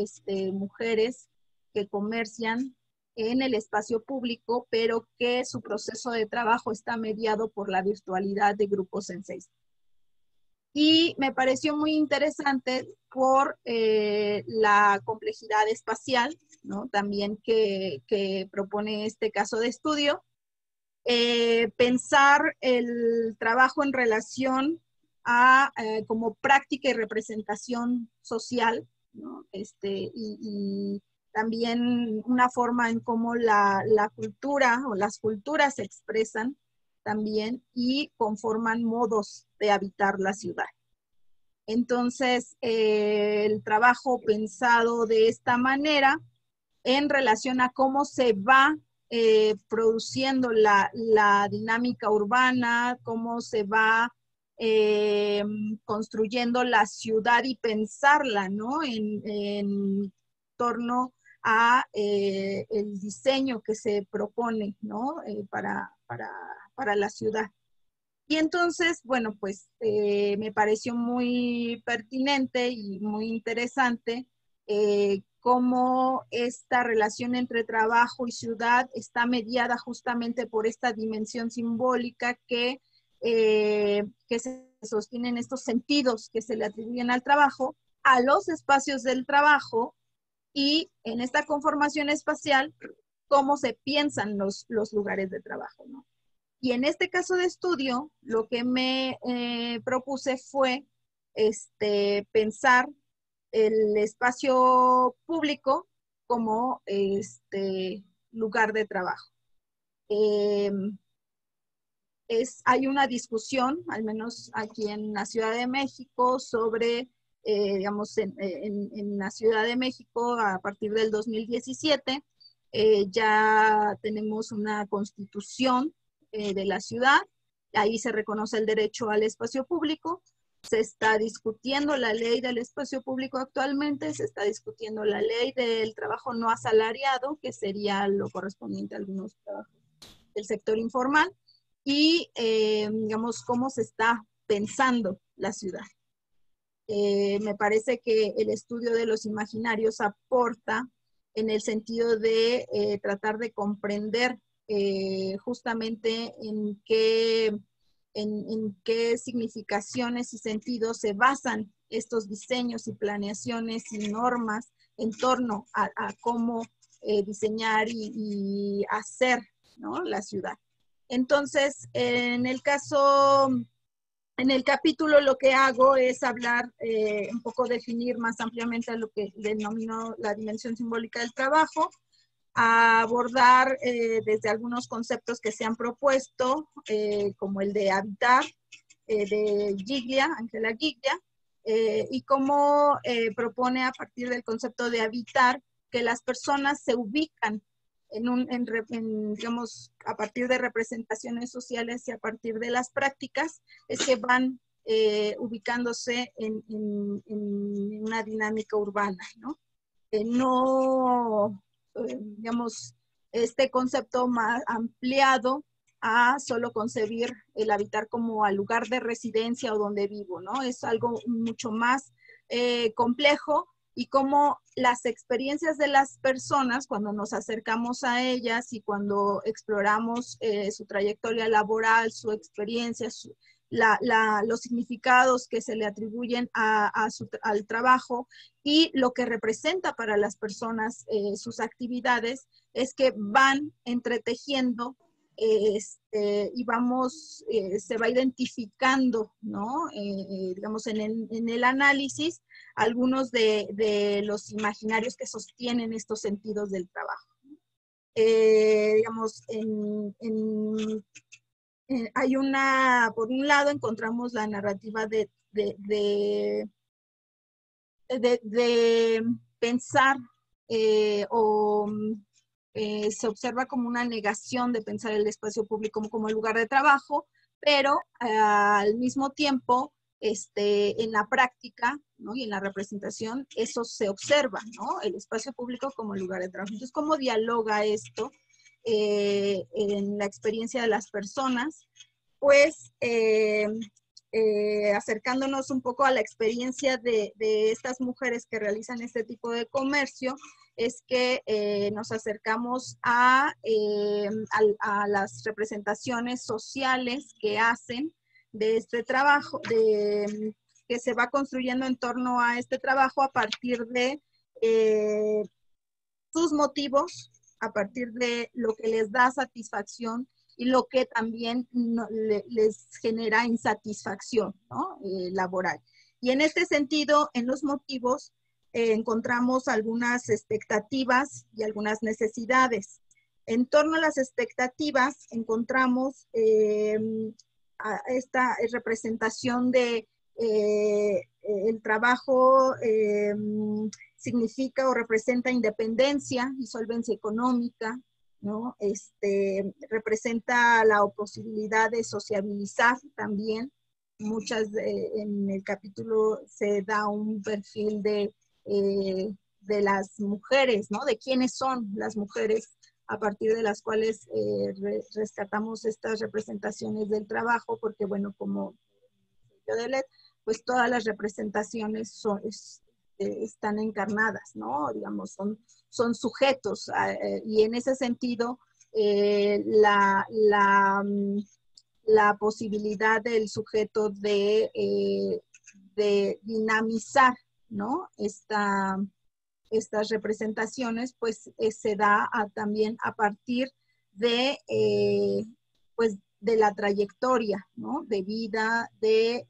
mujeres que comercian en el espacio público, pero que su proceso de trabajo está mediado por la virtualidad de grupos en Facebook. Y me pareció muy interesante por la complejidad espacial, ¿no? También que propone este caso de estudio. Pensar el trabajo en relación como práctica y representación social, ¿no? Y también una forma en cómo la cultura o las culturas se expresan también y conforman modos de habitar la ciudad. Entonces, el trabajo pensado de esta manera en relación a cómo se va produciendo la dinámica urbana, cómo se va construyendo la ciudad y pensarla, ¿no? En torno a el diseño que se propone, ¿no? Para la ciudad. Y entonces, bueno, pues me pareció muy pertinente y muy interesante cómo esta relación entre trabajo y ciudad está mediada justamente por esta dimensión simbólica que se sostienen estos sentidos que se le atribuyen al trabajo, a los espacios del trabajo y en esta conformación espacial, cómo se piensan los lugares de trabajo, ¿no? Y en este caso de estudio, lo que me propuse fue pensar el espacio público como lugar de trabajo. Hay una discusión, al menos aquí en la Ciudad de México, sobre, digamos, en la Ciudad de México a partir del 2017, ya tenemos una constitución de la ciudad, ahí se reconoce el derecho al espacio público, se está discutiendo la ley del espacio público actualmente, se está discutiendo la ley del trabajo no asalariado, que sería lo correspondiente a algunos trabajos del sector informal, y digamos cómo se está pensando la ciudad. Me parece que el estudio de los imaginarios aporta en el sentido de tratar de comprender justamente en qué significaciones y sentidos se basan estos diseños y planeaciones y normas en torno a cómo diseñar y hacer, ¿no?, la ciudad. Entonces, en el capítulo lo que hago es hablar, un poco definir más ampliamente lo que denomino la dimensión simbólica del trabajo, a abordar desde algunos conceptos que se han propuesto, como el de habitar, de Giglia, Angela Giglia, y cómo propone a partir del concepto de habitar que las personas se ubican digamos, a partir de representaciones sociales y a partir de las prácticas, es que van ubicándose en una dinámica urbana, ¿no? Digamos, este concepto más ampliado a solo concebir el habitar como al lugar de residencia o donde vivo, ¿no? Es algo mucho más complejo, y cómo las experiencias de las personas, cuando nos acercamos a ellas y cuando exploramos su trayectoria laboral, su experiencia, los significados que se le atribuyen al trabajo y lo que representa para las personas sus actividades, es que van entretejiendo y se va identificando, ¿no? Digamos, en el análisis, algunos de los imaginarios que sostienen estos sentidos del trabajo. Digamos, hay por un lado encontramos la narrativa de pensar se observa como una negación de pensar el espacio público como el lugar de trabajo, pero al mismo tiempo, en la práctica, ¿no?, y en la representación, eso se observa, ¿no?, el espacio público como el lugar de trabajo. Entonces, ¿cómo dialoga esto en la experiencia de las personas? Pues acercándonos un poco a la experiencia de estas mujeres que realizan este tipo de comercio, es que nos acercamos a las representaciones sociales que hacen de este trabajo, que se va construyendo en torno a este trabajo a partir de sus motivos, a partir de lo que les da satisfacción y lo que también les genera insatisfacción, ¿no? Laboral. Y en este sentido, en los motivos, encontramos algunas expectativas y algunas necesidades. En torno a las expectativas, encontramos esta representación de el trabajo significa o representa independencia y solvencia económica, ¿no? Representa la posibilidad de sociabilizar también. En el capítulo se da un perfil de las mujeres, ¿no? De quiénes son las mujeres a partir de las cuales rescatamos estas representaciones del trabajo, porque bueno, como yo de LED, pues todas las representaciones están encarnadas, ¿no? Digamos, son sujetos, y en ese sentido, la posibilidad del sujeto de dinamizar, ¿no? Estas representaciones, pues se da también a partir de, pues, de la trayectoria, ¿no? De vida, de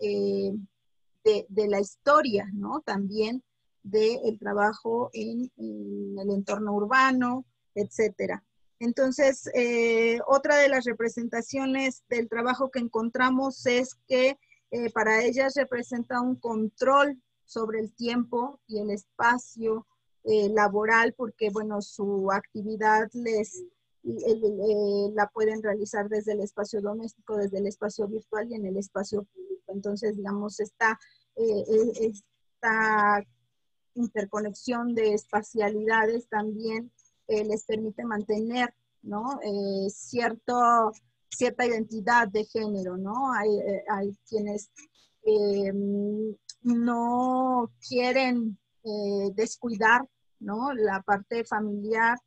la historia, ¿no? También del trabajo en el entorno urbano, etcétera. Entonces, otra de las representaciones del trabajo que encontramos es que para ellas representa un control sobre el tiempo y el espacio laboral, porque, bueno, su actividad la pueden realizar desde el espacio doméstico, desde el espacio virtual y en el espacio público. Entonces, digamos, esta interconexión de espacialidades también les permite mantener, ¿no? Cierta identidad de género, ¿no? Hay quienes no quieren descuidar, ¿no? La parte familiar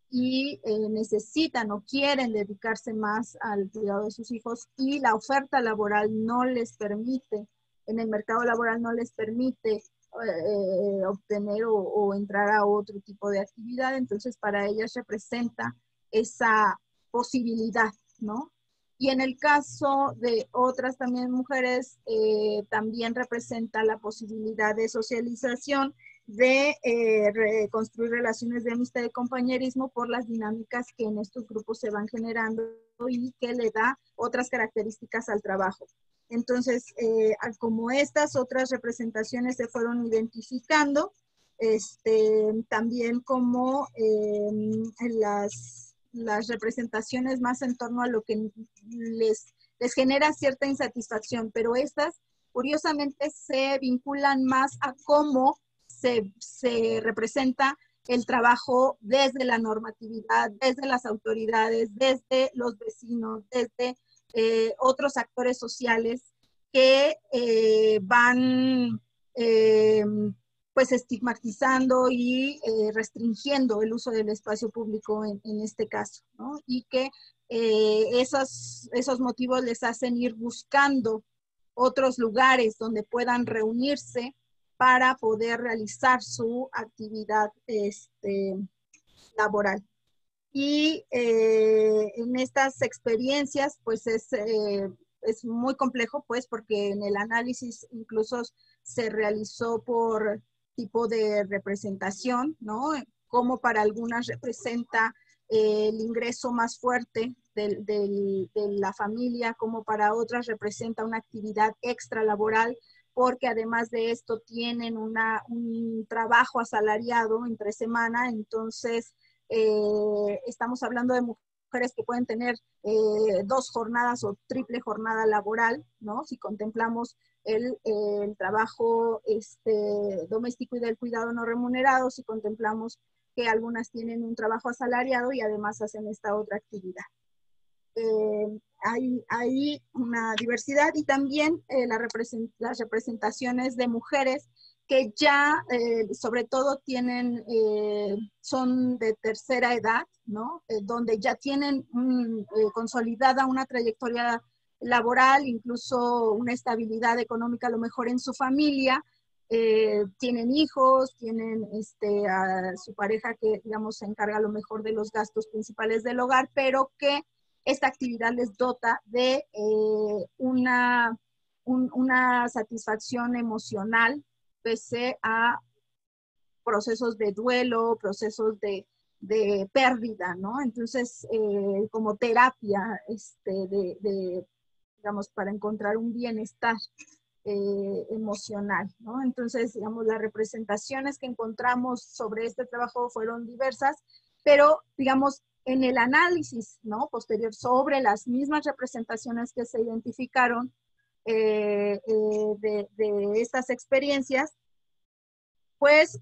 y necesitan o quieren dedicarse más al cuidado de sus hijos, y la oferta laboral no les permite, en el mercado laboral no les permite obtener o entrar a otro tipo de actividad. Entonces para ellas representa esa posibilidad, ¿no? Y en el caso de otras también mujeres, también representa la posibilidad de socialización, de construir relaciones de amistad y compañerismo por las dinámicas que en estos grupos se van generando y que le da otras características al trabajo. Entonces, como estas otras representaciones se fueron identificando, también como las representaciones más en torno a lo que les genera cierta insatisfacción, pero estas curiosamente se vinculan más a cómo se representa el trabajo desde la normatividad, desde las autoridades, desde los vecinos, desde otros actores sociales que van pues estigmatizando y restringiendo el uso del espacio público en este caso, ¿no? Y que esos motivos les hacen ir buscando otros lugares donde puedan reunirse para poder realizar su actividad laboral. Y en estas experiencias, pues es muy complejo, pues, porque en el análisis incluso se realizó por tipo de representación, ¿no? Como para algunas representa el ingreso más fuerte de la familia, como para otras representa una actividad extralaboral, porque además de esto tienen un trabajo asalariado entre semana. Entonces estamos hablando de mujeres que pueden tener 2 jornadas o triple jornada laboral, ¿no? Si contemplamos el trabajo doméstico y del cuidado no remunerado, si contemplamos que algunas tienen un trabajo asalariado y además hacen esta otra actividad. Hay una diversidad, y también las representaciones de mujeres que ya sobre todo son de tercera edad, ¿no? Donde ya tienen consolidada una trayectoria laboral, incluso una estabilidad económica a lo mejor en su familia, tienen hijos, tienen a su pareja que, digamos, se encarga a lo mejor de los gastos principales del hogar, pero que esta actividad les dota de una satisfacción emocional pese a procesos de duelo, procesos de pérdida, ¿no? Entonces, como terapia, digamos, para encontrar un bienestar emocional, ¿no? Entonces, digamos, las representaciones que encontramos sobre este trabajo fueron diversas, pero, digamos, en el análisis, ¿no?, posterior sobre las mismas representaciones que se identificaron de estas experiencias, pues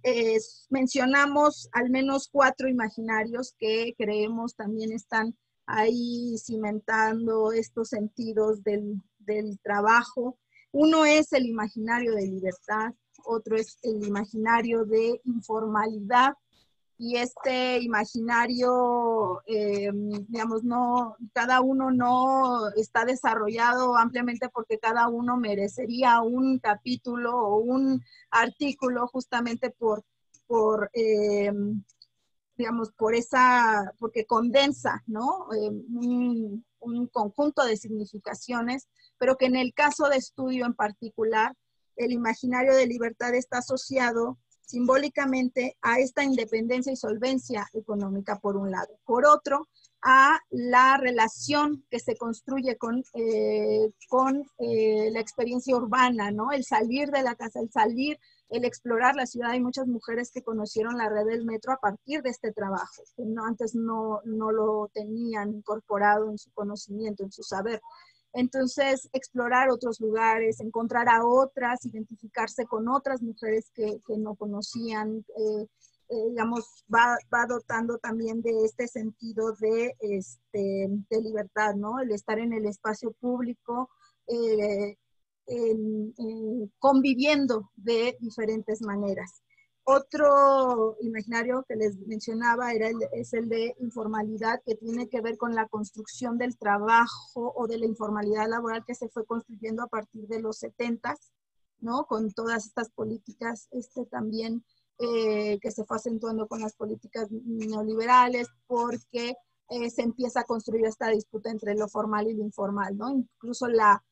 mencionamos al menos 4 imaginarios que creemos también están ahí cimentando estos sentidos del trabajo. Uno es el imaginario de libertad, otro es el imaginario de informalidad, y este imaginario, digamos, no, cada uno no está desarrollado ampliamente porque cada uno merecería un capítulo o un artículo justamente digamos, porque condensa, ¿no? Un conjunto de significaciones, pero que en el caso de estudio en particular, el imaginario de libertad está asociado simbólicamente a esta independencia y solvencia económica, por un lado. Por otro, a la relación que se construye con la experiencia urbana, ¿no? El salir de la casa, el explorar la ciudad. Hay muchas mujeres que conocieron la red del metro a partir de este trabajo, que antes no lo tenían incorporado en su conocimiento, en su saber. Entonces, explorar otros lugares, encontrar a otras, identificarse con otras mujeres que no conocían, digamos, va dotando también de este sentido de libertad, ¿no? El estar en el espacio público, conviviendo de diferentes maneras. Otro imaginario que les mencionaba es el de informalidad, que tiene que ver con la construcción del trabajo o de la informalidad laboral que se fue construyendo a partir de los 70s, ¿no? Con todas estas políticas también que se fue acentuando con las políticas neoliberales, porque se empieza a construir esta disputa entre lo formal y lo informal, ¿no? Incluso la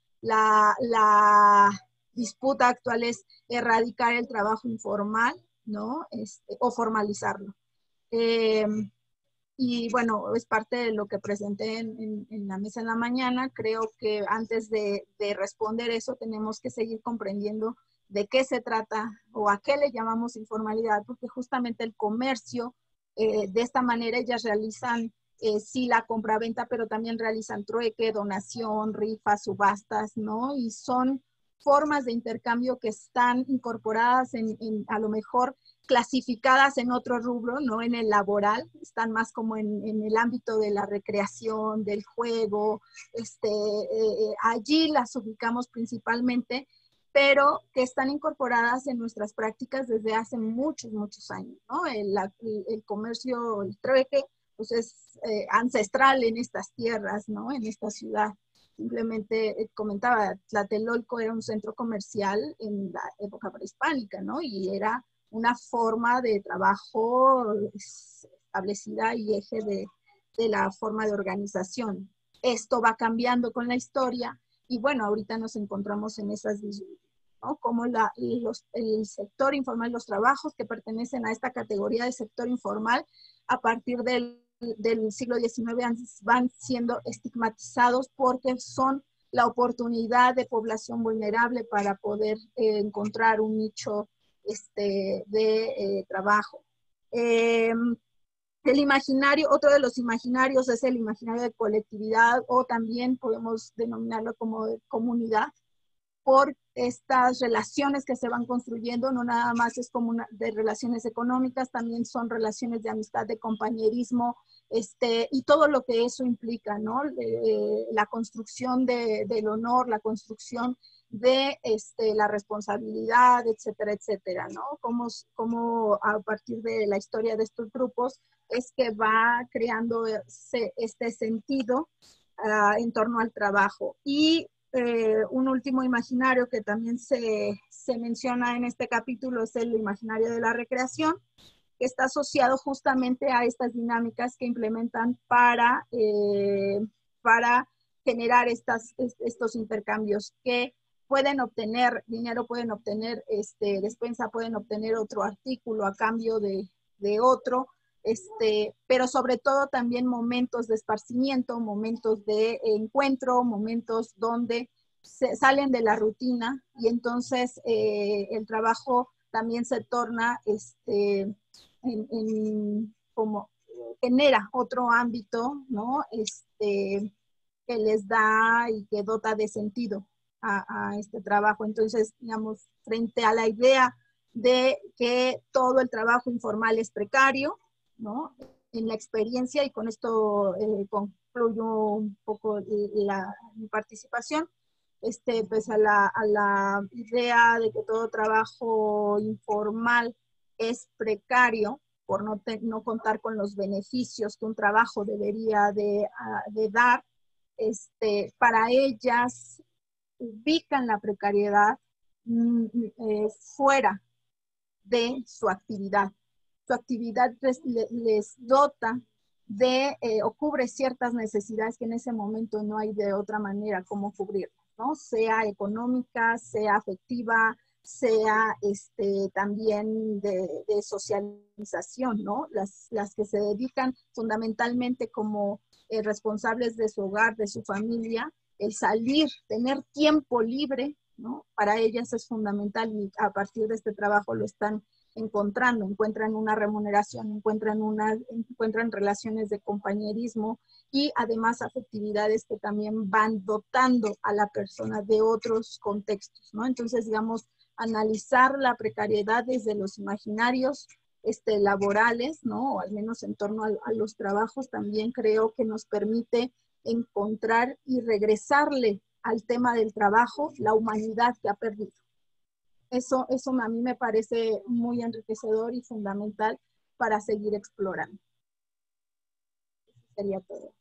disputa actual es erradicar el trabajo informal, ¿no? O formalizarlo. Y bueno, es parte de lo que presenté en la mesa en la mañana. Creo que antes de responder eso tenemos que seguir comprendiendo de qué se trata o a qué le llamamos informalidad, porque justamente el comercio, de esta manera ellas realizan sí la compraventa, pero también realizan trueque, donación, rifas, subastas, ¿no? Y son formas de intercambio que están incorporadas a lo mejor clasificadas en otro rubro, no en el laboral, están más como en el ámbito de la recreación, del juego, allí las ubicamos principalmente, pero que están incorporadas en nuestras prácticas desde hace muchos, muchos años, ¿no? El comercio, el trueque, pues es ancestral en estas tierras, ¿no? En esta ciudad. Simplemente comentaba, Tlatelolco era un centro comercial en la época prehispánica, ¿no? Y era una forma de trabajo establecida y eje de la forma de organización. Esto va cambiando con la historia y bueno, ahorita nos encontramos en esas, ¿no? Como el sector informal, los trabajos que pertenecen a esta categoría de sector informal a partir del siglo XIX van siendo estigmatizados porque son la oportunidad de población vulnerable para poder encontrar un nicho de trabajo. El imaginario, otro de los imaginarios es el imaginario de colectividad, o también podemos denominarlo como de comunidad, por estas relaciones que se van construyendo. No nada más es como de relaciones económicas, también son relaciones de amistad, de compañerismo, y todo lo que eso implica, ¿no? La construcción del honor, la construcción de la responsabilidad, etcétera, etcétera, ¿no? Cómo a partir de la historia de estos grupos es que va creando este sentido en torno al trabajo. Y un último imaginario que también se menciona en este capítulo es el imaginario de la recreación, que está asociado justamente a estas dinámicas que implementan para para generar estos intercambios que pueden obtener dinero, pueden obtener despensa, pueden obtener otro artículo a cambio de otro, pero sobre todo también momentos de esparcimiento, momentos de encuentro, momentos donde salen de la rutina y entonces el trabajo también se torna como genera otro ámbito, ¿no? Que les da y que dota de sentido a este trabajo. Entonces, digamos, frente a la idea de que todo el trabajo informal es precario, ¿no? En la experiencia, y con esto concluyo un poco mi participación, pues a la idea de que todo trabajo informal es precario por no contar con los beneficios que un trabajo debería de dar, para ellas ubican la precariedad fuera de su actividad. Su actividad les dota de, o cubre ciertas necesidades que en ese momento no hay de otra manera como cubrirlas, ¿no? Sea económica, sea afectiva, sea también de socialización, ¿no? Las que se dedican fundamentalmente como responsables de su hogar, de su familia, el salir, tener tiempo libre, ¿no? Para ellas es fundamental y a partir de este trabajo lo están encuentran una remuneración, encuentran relaciones de compañerismo y además afectividades que también van dotando a la persona de otros contextos, ¿no? Entonces, digamos, analizar la precariedad desde los imaginarios laborales, ¿no? O al menos en torno a los trabajos, también creo que nos permite encontrar y regresarle al tema del trabajo la humanidad que ha perdido. Eso a mí me parece muy enriquecedor y fundamental para seguir explorando. Eso sería todo.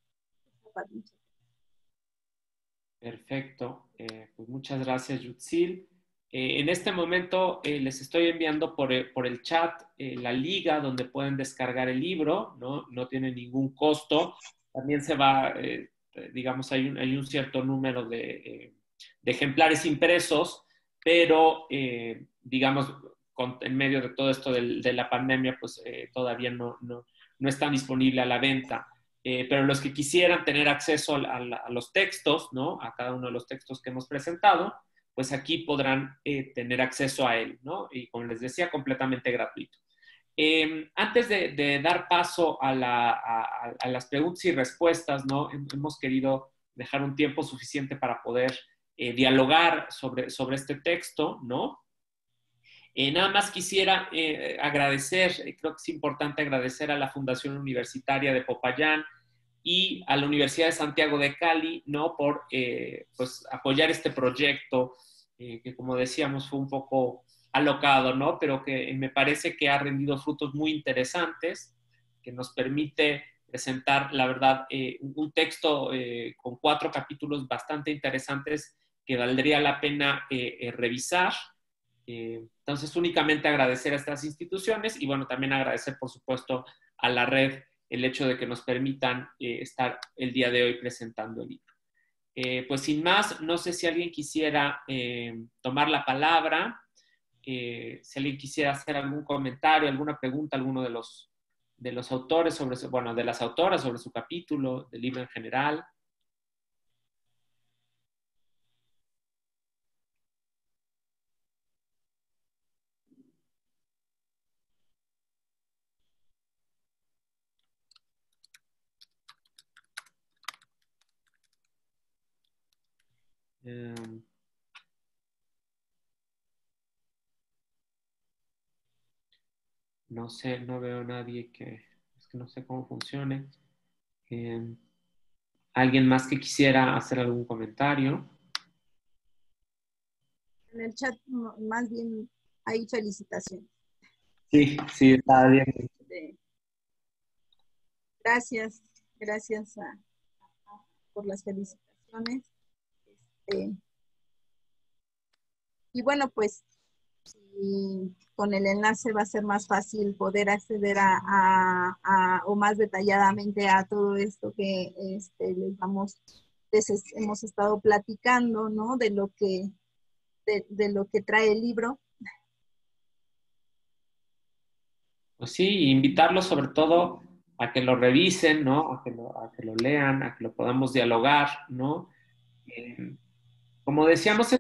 Perfecto. Pues muchas gracias, Yutzil. En este momento les estoy enviando por el chat la liga donde pueden descargar el libro, ¿no? No tiene ningún costo. También se va, digamos, hay un cierto número de ejemplares impresos, pero, digamos, en medio de todo esto de la pandemia, pues todavía no están disponibles a la venta. Pero los que quisieran tener acceso a los textos, ¿no? A cada uno de los textos que hemos presentado, pues aquí podrán tener acceso a él, ¿no? Y como les decía, completamente gratuito. Antes de dar paso a las preguntas y respuestas, ¿no? Hemos querido dejar un tiempo suficiente para poder dialogar sobre este texto, ¿no? Nada más quisiera agradecer, creo que es importante agradecer a la Fundación Universitaria de Popayán y a la Universidad de Santiago de Cali, ¿no? Por pues, apoyar este proyecto, que como decíamos fue un poco alocado, ¿no? Pero que me parece que ha rendido frutos muy interesantes, que nos permite presentar, la verdad, un texto con 4 capítulos bastante interesantes que valdría la pena revisar. Entonces, únicamente agradecer a estas instituciones y, bueno, también agradecer, por supuesto, a la red el hecho de que nos permitan estar el día de hoy presentando el libro. Pues sin más, no sé si alguien quisiera tomar la palabra, si alguien quisiera hacer algún comentario, alguna pregunta a alguno de los autores sobre bueno, de las autoras sobre su capítulo, del libro en general. No sé, no veo a nadie es que no sé cómo funcione. ¿Alguien más que quisiera hacer algún comentario? En el chat, más bien, hay felicitaciones. Sí, sí, está bien. Gracias por las felicitaciones. Y bueno, pues y con el enlace va a ser más fácil poder acceder o más detalladamente a todo esto que hemos estado platicando, ¿no? De lo que trae el libro. Pues sí, invitarlos sobre todo a que lo revisen, ¿no? A que lo lean, a que lo podamos dialogar, ¿no? Como decíamos,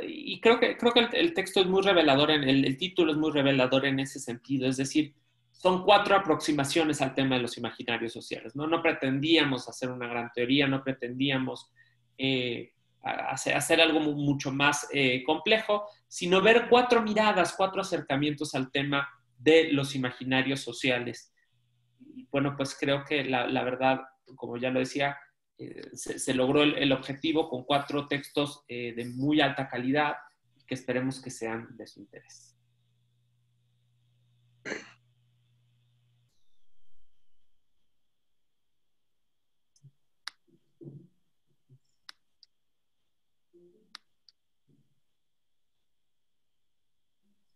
y creo que el texto es muy revelador, el título es muy revelador en ese sentido, es decir, son 4 aproximaciones al tema de los imaginarios sociales, ¿no? No pretendíamos hacer una gran teoría, no pretendíamos hacer algo mucho más complejo, sino ver 4 miradas, 4 acercamientos al tema de los imaginarios sociales. Y bueno, pues creo que la verdad, como ya lo decía, se logró el objetivo con 4 textos de muy alta calidad que esperemos que sean de su interés.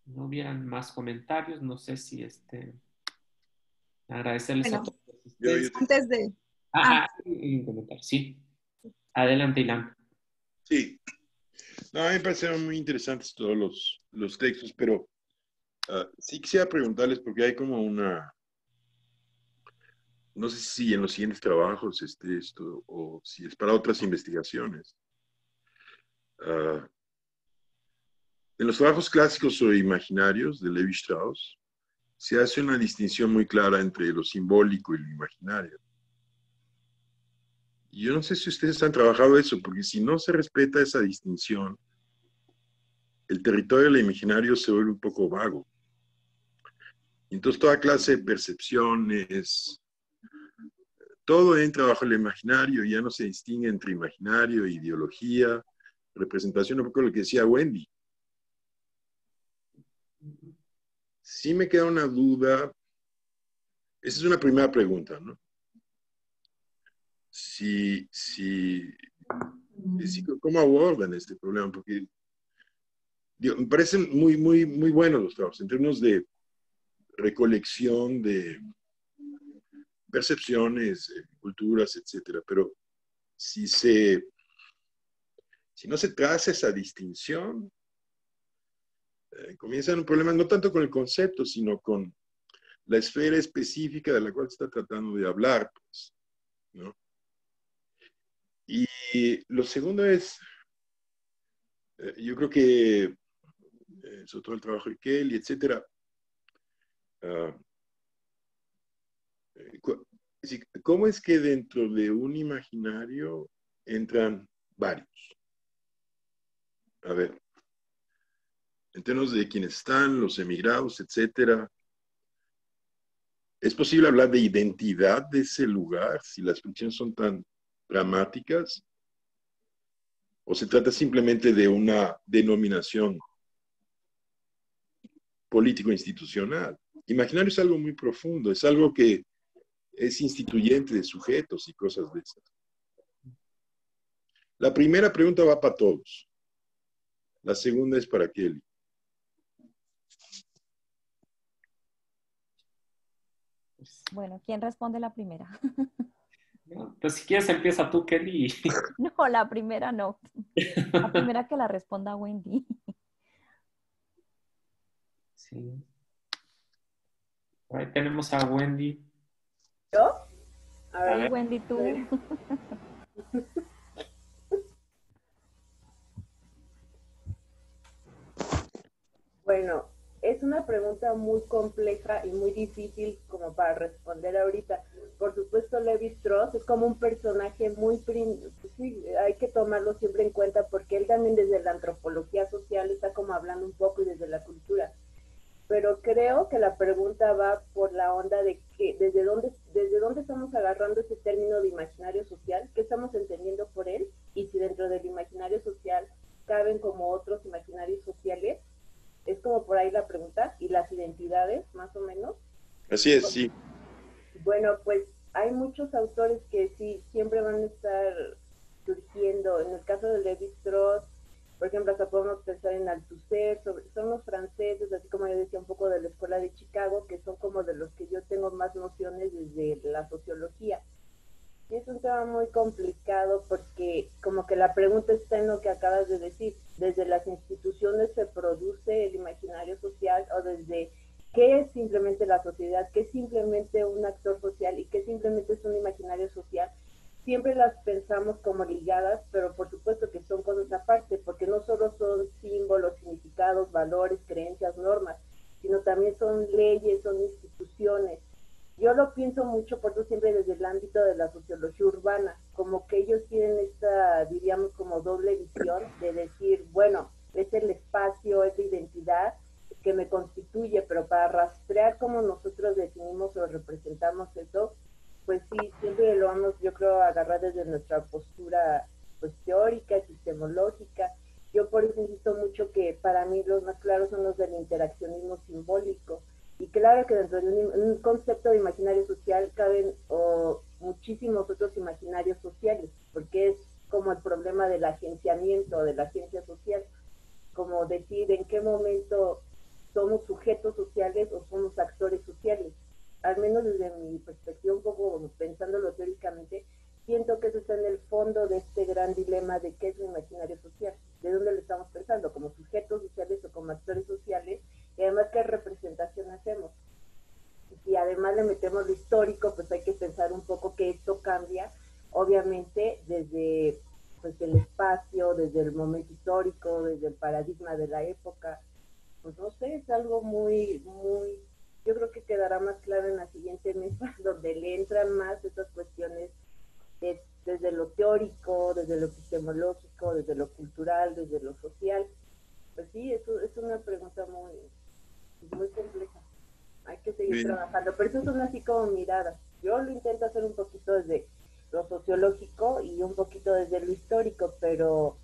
Si no hubieran más comentarios, no sé si agradecerles a todos. Antes de... Un comentario, sí. Adelante, Ilan. Sí. No, a mí me parecieron muy interesantes todos los textos, pero sí quisiera preguntarles porque hay como no sé si en los siguientes trabajos esto o si es para otras investigaciones. En los trabajos clásicos o imaginarios de Levi Strauss se hace una distinción muy clara entre lo simbólico y lo imaginario. Y yo no sé si ustedes han trabajado eso, porque si no se respeta esa distinción, el territorio del imaginario se vuelve un poco vago. Entonces toda clase de percepciones, todo entra bajo el imaginario, ya no se distingue entre imaginario, ideología, representación, un poco lo que decía Wendy. Sí me queda una duda, esa es una primera pregunta, ¿no? ¿Cómo abordan este problema? Porque me parecen muy, muy, muy buenos los trabajos en términos de recolección de percepciones, culturas, etcétera. Pero si no se traza esa distinción, comienzan un problema no tanto con el concepto, sino con la esfera específica de la cual se está tratando de hablar, pues, ¿no? Y lo segundo es, yo creo que, sobre todo el trabajo de Kelly, etcétera, ¿cómo es que dentro de un imaginario entran varios? A ver, en términos de quienes están, los emigrados, etcétera, ¿es posible hablar de identidad de ese lugar si las fricciones son tan dramáticas? ¿O se trata simplemente de una denominación político-institucional? Imaginario es algo muy profundo, es algo que es instituyente de sujetos y cosas de esas. La primera pregunta va para todos. La segunda es para Kelly. Bueno, ¿quién responde la primera? Pues si quieres empieza tú, Kelly. No, la primera no. La primera que la responda Wendy. Sí. Ahí tenemos a Wendy. ¿Yo? A ver, Wendy, tú. Bueno, es una pregunta muy compleja y muy difícil como para responder ahorita. Por supuesto, Levi Strauss es como un personaje muy... Sí, hay que tomarlo siempre en cuenta porque él también desde la antropología social está como hablando un poco y desde la cultura. Pero creo que la pregunta va por la onda de que desde dónde estamos agarrando ese término de imaginario social, qué estamos entendiendo por él, y si dentro del imaginario social caben como otros imaginarios sociales. Es como por ahí la pregunta, y las identidades, más o menos. Así es, sí. Bueno, pues hay muchos autores que sí, siempre van a estar surgiendo. En el caso de Levi Strauss, por ejemplo, hasta podemos pensar en Althusser, sobre son los franceses, así como yo decía un poco de la escuela de Chicago, que son como de los que yo tengo más nociones desde la sociología. Y es un tema muy complicado porque como que la pregunta está en lo que acabas de decir, desde las instituciones se produce el imaginario social o desde qué es simplemente la sociedad, qué es simplemente un actor social y qué simplemente es un imaginario social. Siempre las pensamos como ligadas, pero por supuesto que son cosas aparte, porque no solo son símbolos, significados, valores, creencias, normas, sino también son leyes, son instituciones. Yo lo pienso mucho, por eso siempre desde el ámbito de la sociología urbana, como que ellos tienen esta, diríamos, como doble visión de decir, bueno, es el espacio, es la identidad que me constituye, pero para rastrear cómo nosotros definimos o representamos eso, pues sí, siempre lo vamos, yo creo, a agarrar desde nuestra postura pues teórica, epistemológica. Yo por eso insisto mucho que para mí los más claros son los del interaccionismo simbólico. Y claro que dentro de un concepto de imaginario social caben muchísimos otros imaginarios sociales, porque es como el problema del agenciamiento, de la agencia social, como decir en qué momento somos sujetos sociales o somos actores sociales. Al menos desde mi perspectiva, un poco pensándolo teóricamente, siento que eso está en el fondo de este gran dilema de qué es un imaginario social, de dónde lo estamos pensando, como sujetos sociales o como actores sociales, y además qué representación hacemos. Y si además le metemos lo histórico, pues hay que pensar un poco que esto cambia, obviamente desde pues, el espacio, desde el momento histórico, desde el paradigma de la época. Pues no sé, es algo muy, yo creo que quedará más claro en la siguiente mesa, donde le entran más estas cuestiones desde lo teórico, desde lo epistemológico, desde lo cultural, desde lo social. Pues sí, eso es una pregunta muy compleja. Hay que seguir trabajando, pero eso son así como miradas. Yo lo intento hacer un poquito desde lo sociológico y un poquito desde lo histórico, pero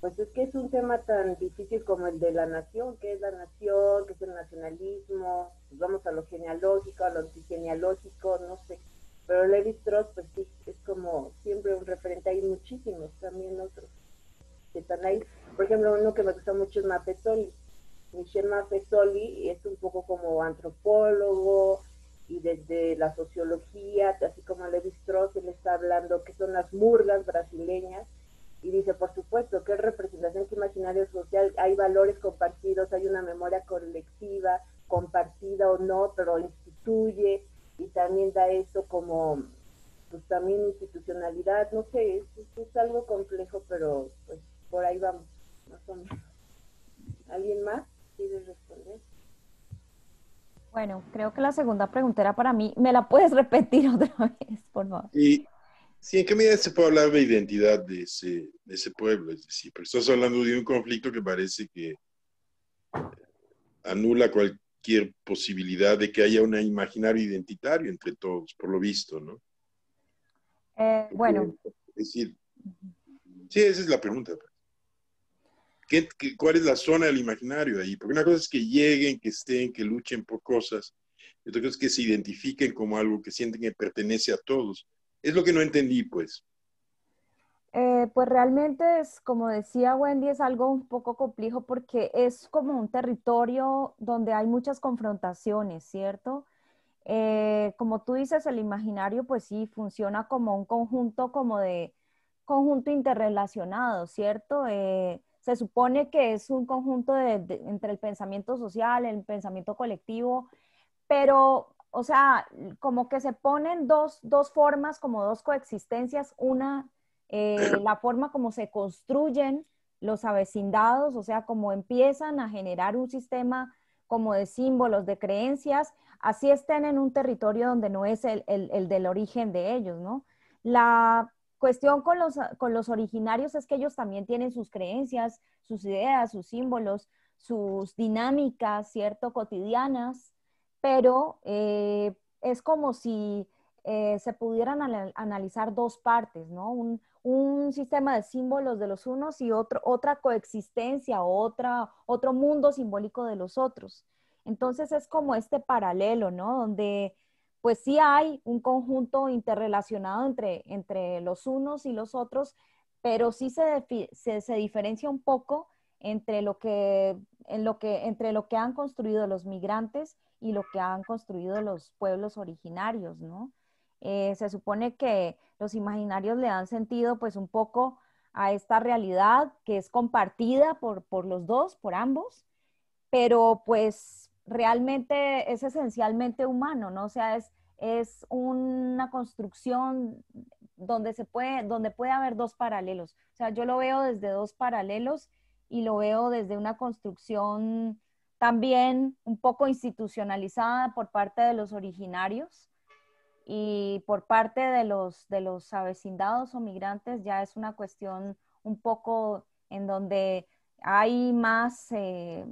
pues es que es un tema tan difícil como el de la nación, qué es la nación, qué es el nacionalismo, pues vamos a lo genealógico, a lo antigenealógico, no sé. Pero Levi Strauss, pues sí, es como siempre un referente, hay muchísimos también otros que están ahí. Por ejemplo, uno que me gusta mucho es Maffesoli. Michel Maffesoli es un poco como antropólogo y desde la sociología, así como Levi Strauss, él está hablando que son las murgas brasileñas, y dice, por supuesto, que es representación que imaginario social, hay valores compartidos, hay una memoria colectiva, compartida o no, pero instituye, y también da eso como, pues también institucionalidad, no sé, es algo complejo, pero pues por ahí vamos, más o menos. ¿Alguien más quiere responder? Bueno, creo que la segunda pregunta era para mí. ¿Me la puedes repetir otra vez, por favor? Y sí, ¿en qué medida se puede hablar de identidad de ese pueblo? Es decir, pero estás hablando de un conflicto que parece que anula cualquier posibilidad de que haya un imaginario identitario entre todos, por lo visto, ¿no? Bueno. Es decir, sí, esa es la pregunta. ¿Cuál es la zona del imaginario ahí? Porque una cosa es que lleguen, que estén, que luchen por cosas, y otra cosa es que se identifiquen como algo que sienten que pertenece a todos. Es lo que no entendí, pues. Pues realmente es, como decía Wendy, es algo un poco complejo porque es como un territorio donde hay muchas confrontaciones, ¿cierto? Como tú dices, el imaginario pues sí funciona como un conjunto como de conjunto interrelacionado, ¿cierto? Se supone que es un conjunto entre el pensamiento social, el pensamiento colectivo, pero, o sea, como que se ponen dos formas, como dos coexistencias, una, la forma como se construyen los avecindados, o sea, como empiezan a generar un sistema como de símbolos, de creencias, así estén en un territorio donde no es el del origen de ellos, ¿no? La cuestión con los originarios es que ellos también tienen sus creencias, sus ideas, sus símbolos, sus dinámicas, ¿cierto? Cotidianas, pero es como si se pudieran analizar dos partes, ¿no? Un sistema de símbolos de los unos y otra coexistencia, otro mundo simbólico de los otros. Entonces es como este paralelo, ¿no? Donde pues sí hay un conjunto interrelacionado entre los unos y los otros, pero sí se diferencia un poco entre lo que han construido los migrantes y lo que han construido los pueblos originarios, ¿no? Se supone que los imaginarios le dan sentido pues un poco a esta realidad que es compartida por los dos, por ambos, pero pues realmente es esencialmente humano, ¿no? O sea, es una construcción donde puede haber dos paralelos. O sea, yo lo veo desde dos paralelos y lo veo desde una construcción también un poco institucionalizada por parte de los originarios y por parte de los avecindados o migrantes ya es una cuestión un poco en donde hay más, se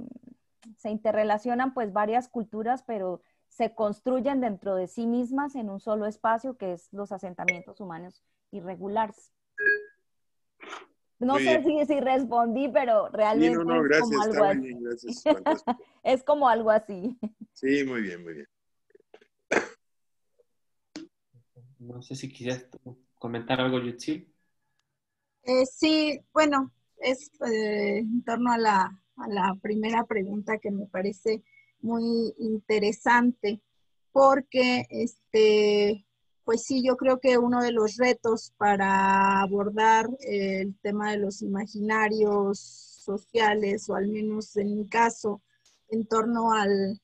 interrelacionan pues varias culturas, pero se construyen dentro de sí mismas en un solo espacio que es los asentamientos humanos irregulares. No Muy sé bien. si respondí, pero Sí, realmente no, es como gracias, algo está muy así. bien, gracias, fantástico. Es como algo así. Sí, muy bien, muy bien. No sé si quisieras comentar algo, Yutzil. Sí, bueno, es en torno a la primera pregunta que me parece muy interesante, porque pues sí, yo creo que uno de los retos para abordar el tema de los imaginarios sociales, o al menos en mi caso, en torno al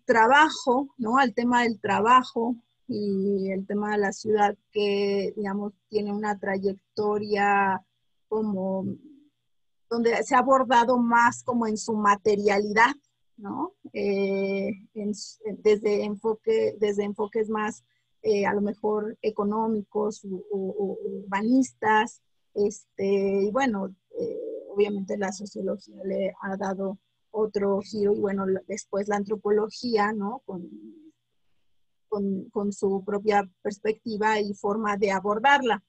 trabajo, ¿no? Al tema del trabajo y el tema de la ciudad que, digamos, tiene una trayectoria como donde se ha abordado más como en su materialidad, ¿no? Desde enfoques más a lo mejor económicos o urbanistas, y bueno, obviamente la sociología le ha dado otro giro y bueno, después la antropología, ¿no? Con su propia perspectiva y forma de abordarla.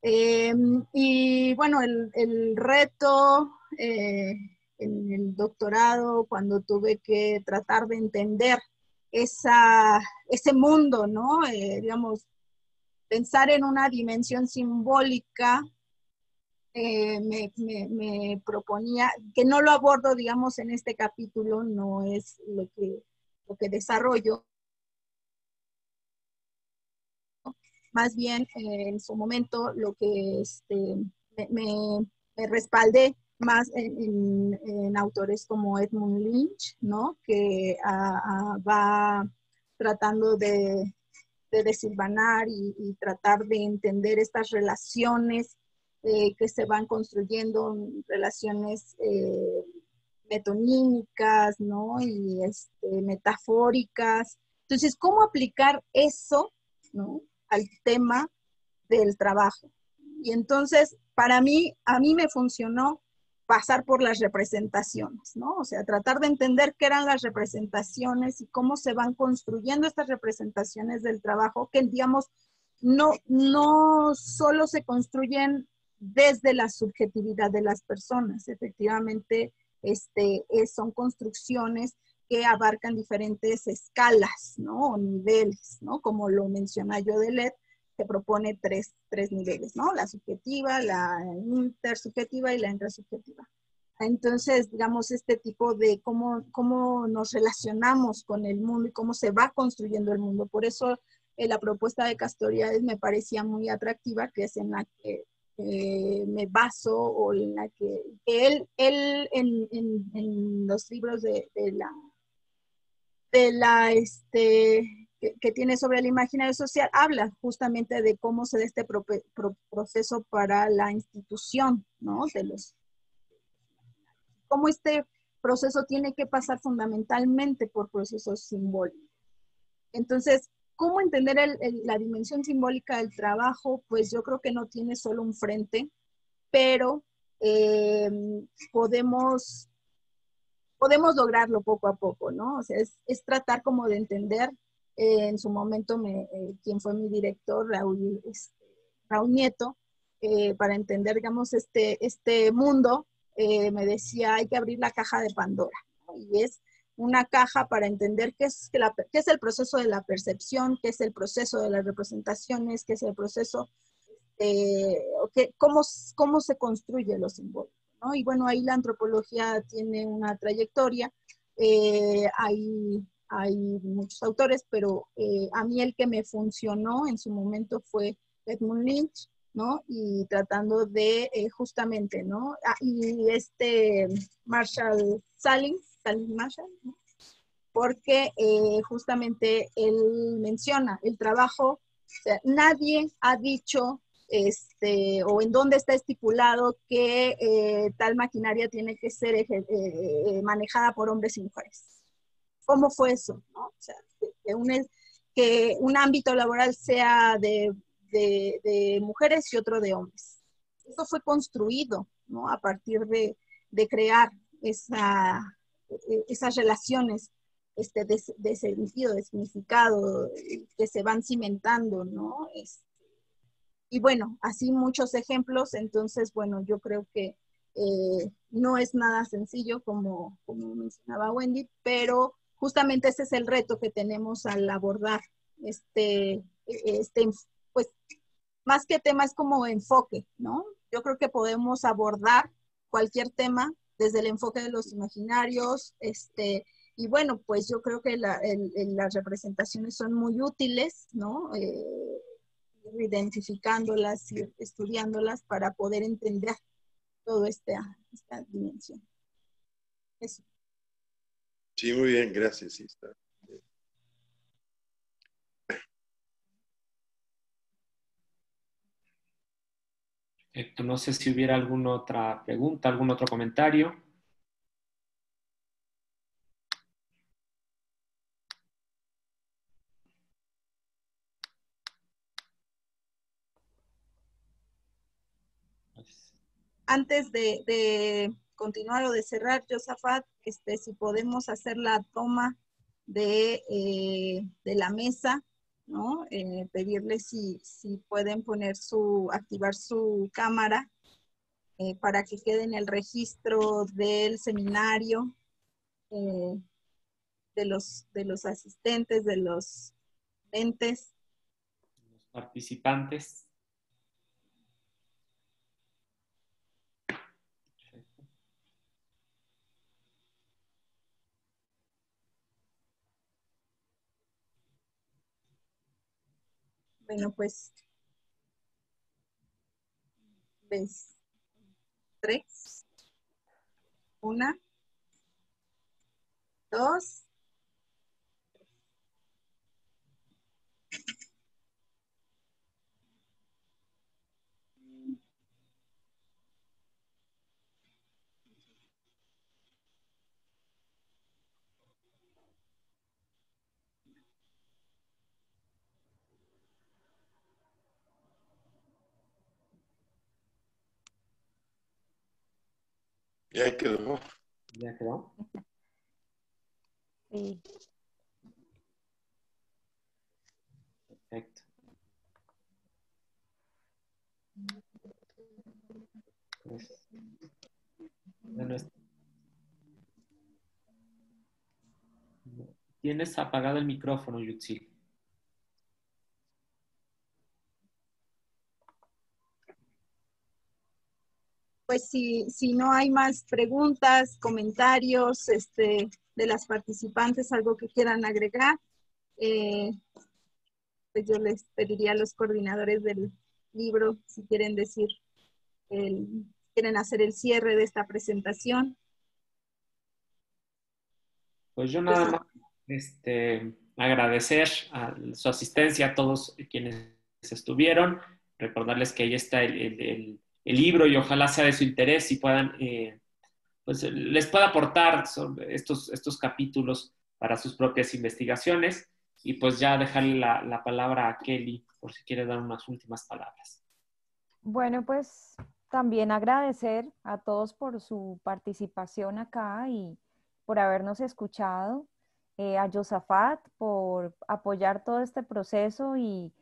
Y bueno, el reto en el doctorado, cuando tuve que tratar de entender ese mundo, ¿no? Digamos, pensar en una dimensión simbólica, me proponía, que no lo abordo, digamos, en este capítulo, no es lo que desarrollo, más bien en su momento lo que me respaldé más en autores como Edmund Lynch, ¿no? Que va tratando de desilvanar y tratar de entender estas relaciones que se van construyendo, relaciones metonímicas, ¿no? Y metafóricas. Entonces, ¿cómo aplicar eso, ¿no? Al tema del trabajo? Y entonces, a mí me funcionó pasar por las representaciones, ¿no? O sea, tratar de entender qué eran las representaciones y cómo se van construyendo estas representaciones del trabajo, que digamos, no solo se construyen desde la subjetividad de las personas, efectivamente, son construcciones que abarcan diferentes escalas, ¿no? O niveles, ¿no? Como lo menciona Jodelet, que propone tres niveles, ¿no? La subjetiva, la intersubjetiva y la intrasubjetiva. Entonces, digamos, este tipo de cómo nos relacionamos con el mundo y cómo se va construyendo el mundo. Por eso la propuesta de Castoriadis me parecía muy atractiva, que es en la que me baso, o en la que él en los libros que tiene sobre el imaginario social, habla justamente de cómo se da este proceso para la institución, ¿no? Cómo este proceso tiene que pasar fundamentalmente por procesos simbólicos. Entonces, ¿cómo entender la dimensión simbólica del trabajo? Pues yo creo que no tiene solo un frente, pero podemos lograrlo poco a poco, ¿no? O sea, es tratar como de entender, en su momento, quien fue mi director, Raúl Nieto, para entender, digamos, este mundo, me decía, hay que abrir la caja de Pandora, ¿no? Y es una caja para entender qué es el proceso de la percepción, qué es el proceso de las representaciones, qué es el proceso, cómo se construye lo simbólico. ¿no? Y bueno, ahí la antropología tiene una trayectoria, hay muchos autores, pero a mí el que me funcionó en su momento fue Edmund Lynch, ¿no? Y tratando de justamente, ¿no? Y Marshall Salins Marshall, ¿no? Porque justamente él menciona el trabajo, o sea, nadie ha dicho o en dónde está estipulado que tal maquinaria tiene que ser manejada por hombres y mujeres. ¿Cómo fue eso? ¿No? O sea, que un ámbito laboral sea de mujeres y otro de hombres. Eso fue construido, ¿no? A partir de crear esas relaciones de sentido, de significado, que se van cimentando, ¿no? Y bueno, así muchos ejemplos, entonces, bueno, yo creo que no es nada sencillo, como mencionaba Wendy, pero justamente ese es el reto que tenemos al abordar pues, más que tema es como enfoque, ¿no? Yo creo que podemos abordar cualquier tema desde el enfoque de los imaginarios, y bueno, pues yo creo que las representaciones son muy útiles, ¿no? Identificándolas y estudiándolas para poder entender toda esta dimensión. Eso. Sí, muy bien, gracias. Sí, está. No sé si hubiera alguna otra pregunta, algún otro comentario. Antes de continuar o de cerrar, Josafat, si podemos hacer la toma de la mesa, ¿no? Pedirles si pueden activar su cámara para que quede en el registro del seminario, de los asistentes, de los entes. Los participantes. Bueno, pues, ves, 3, 1, 2. Ya quedó. ¿Ya quedó? Sí. Perfecto. Pues, bueno, tienes apagado el micrófono, Yutzil. Pues si no hay más preguntas, comentarios de las participantes, algo que quieran agregar, pues yo les pediría a los coordinadores del libro si quieren quieren hacer el cierre de esta presentación. Pues yo nada más agradecer su asistencia a todos quienes estuvieron, recordarles que ahí está el libro y ojalá sea de su interés y puedan, pues les pueda aportar sobre estos capítulos para sus propias investigaciones y pues ya dejarle la palabra a Kelly por si quiere dar unas últimas palabras. Bueno, pues también agradecer a todos por su participación acá y por habernos escuchado, a Josafat por apoyar todo este proceso y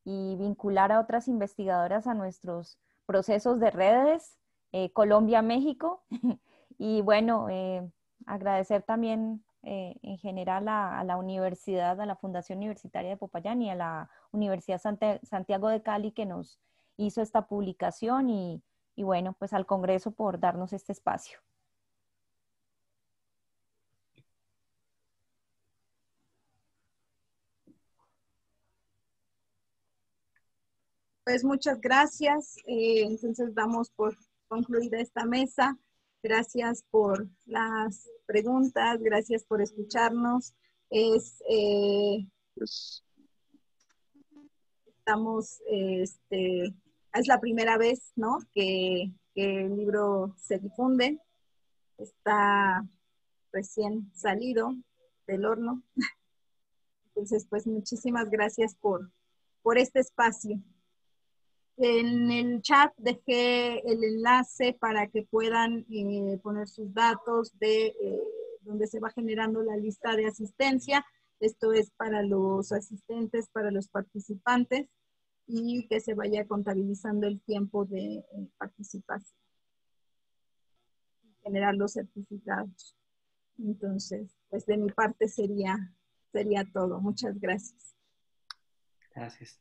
vincular a otras investigadoras a nuestros procesos de redes, Colombia-México. Y bueno, agradecer también en general a la universidad, a la Fundación Universitaria de Popayán y a la Universidad Santiago de Cali que nos hizo esta publicación y y bueno, pues al Congreso por darnos este espacio. Pues muchas gracias. Entonces damos por concluida esta mesa. Gracias por las preguntas, gracias por escucharnos. Pues, Es la primera vez, ¿no? que el libro se difunde. Está recién salido del horno. Entonces, pues muchísimas gracias por este espacio. En el chat dejé el enlace para que puedan poner sus datos de donde se va generando la lista de asistencia. Esto es para los asistentes, para los participantes, y que se vaya contabilizando el tiempo de participación. Generar los certificados. Entonces, pues de mi parte sería todo. Muchas gracias. Gracias.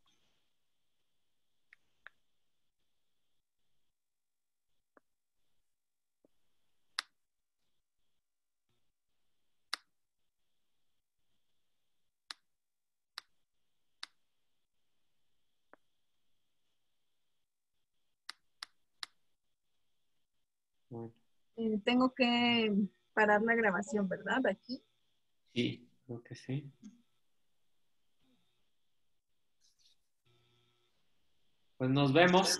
Bueno, Tengo que parar la grabación, ¿verdad? Aquí. sí, creo que sí. Pues nos vemos.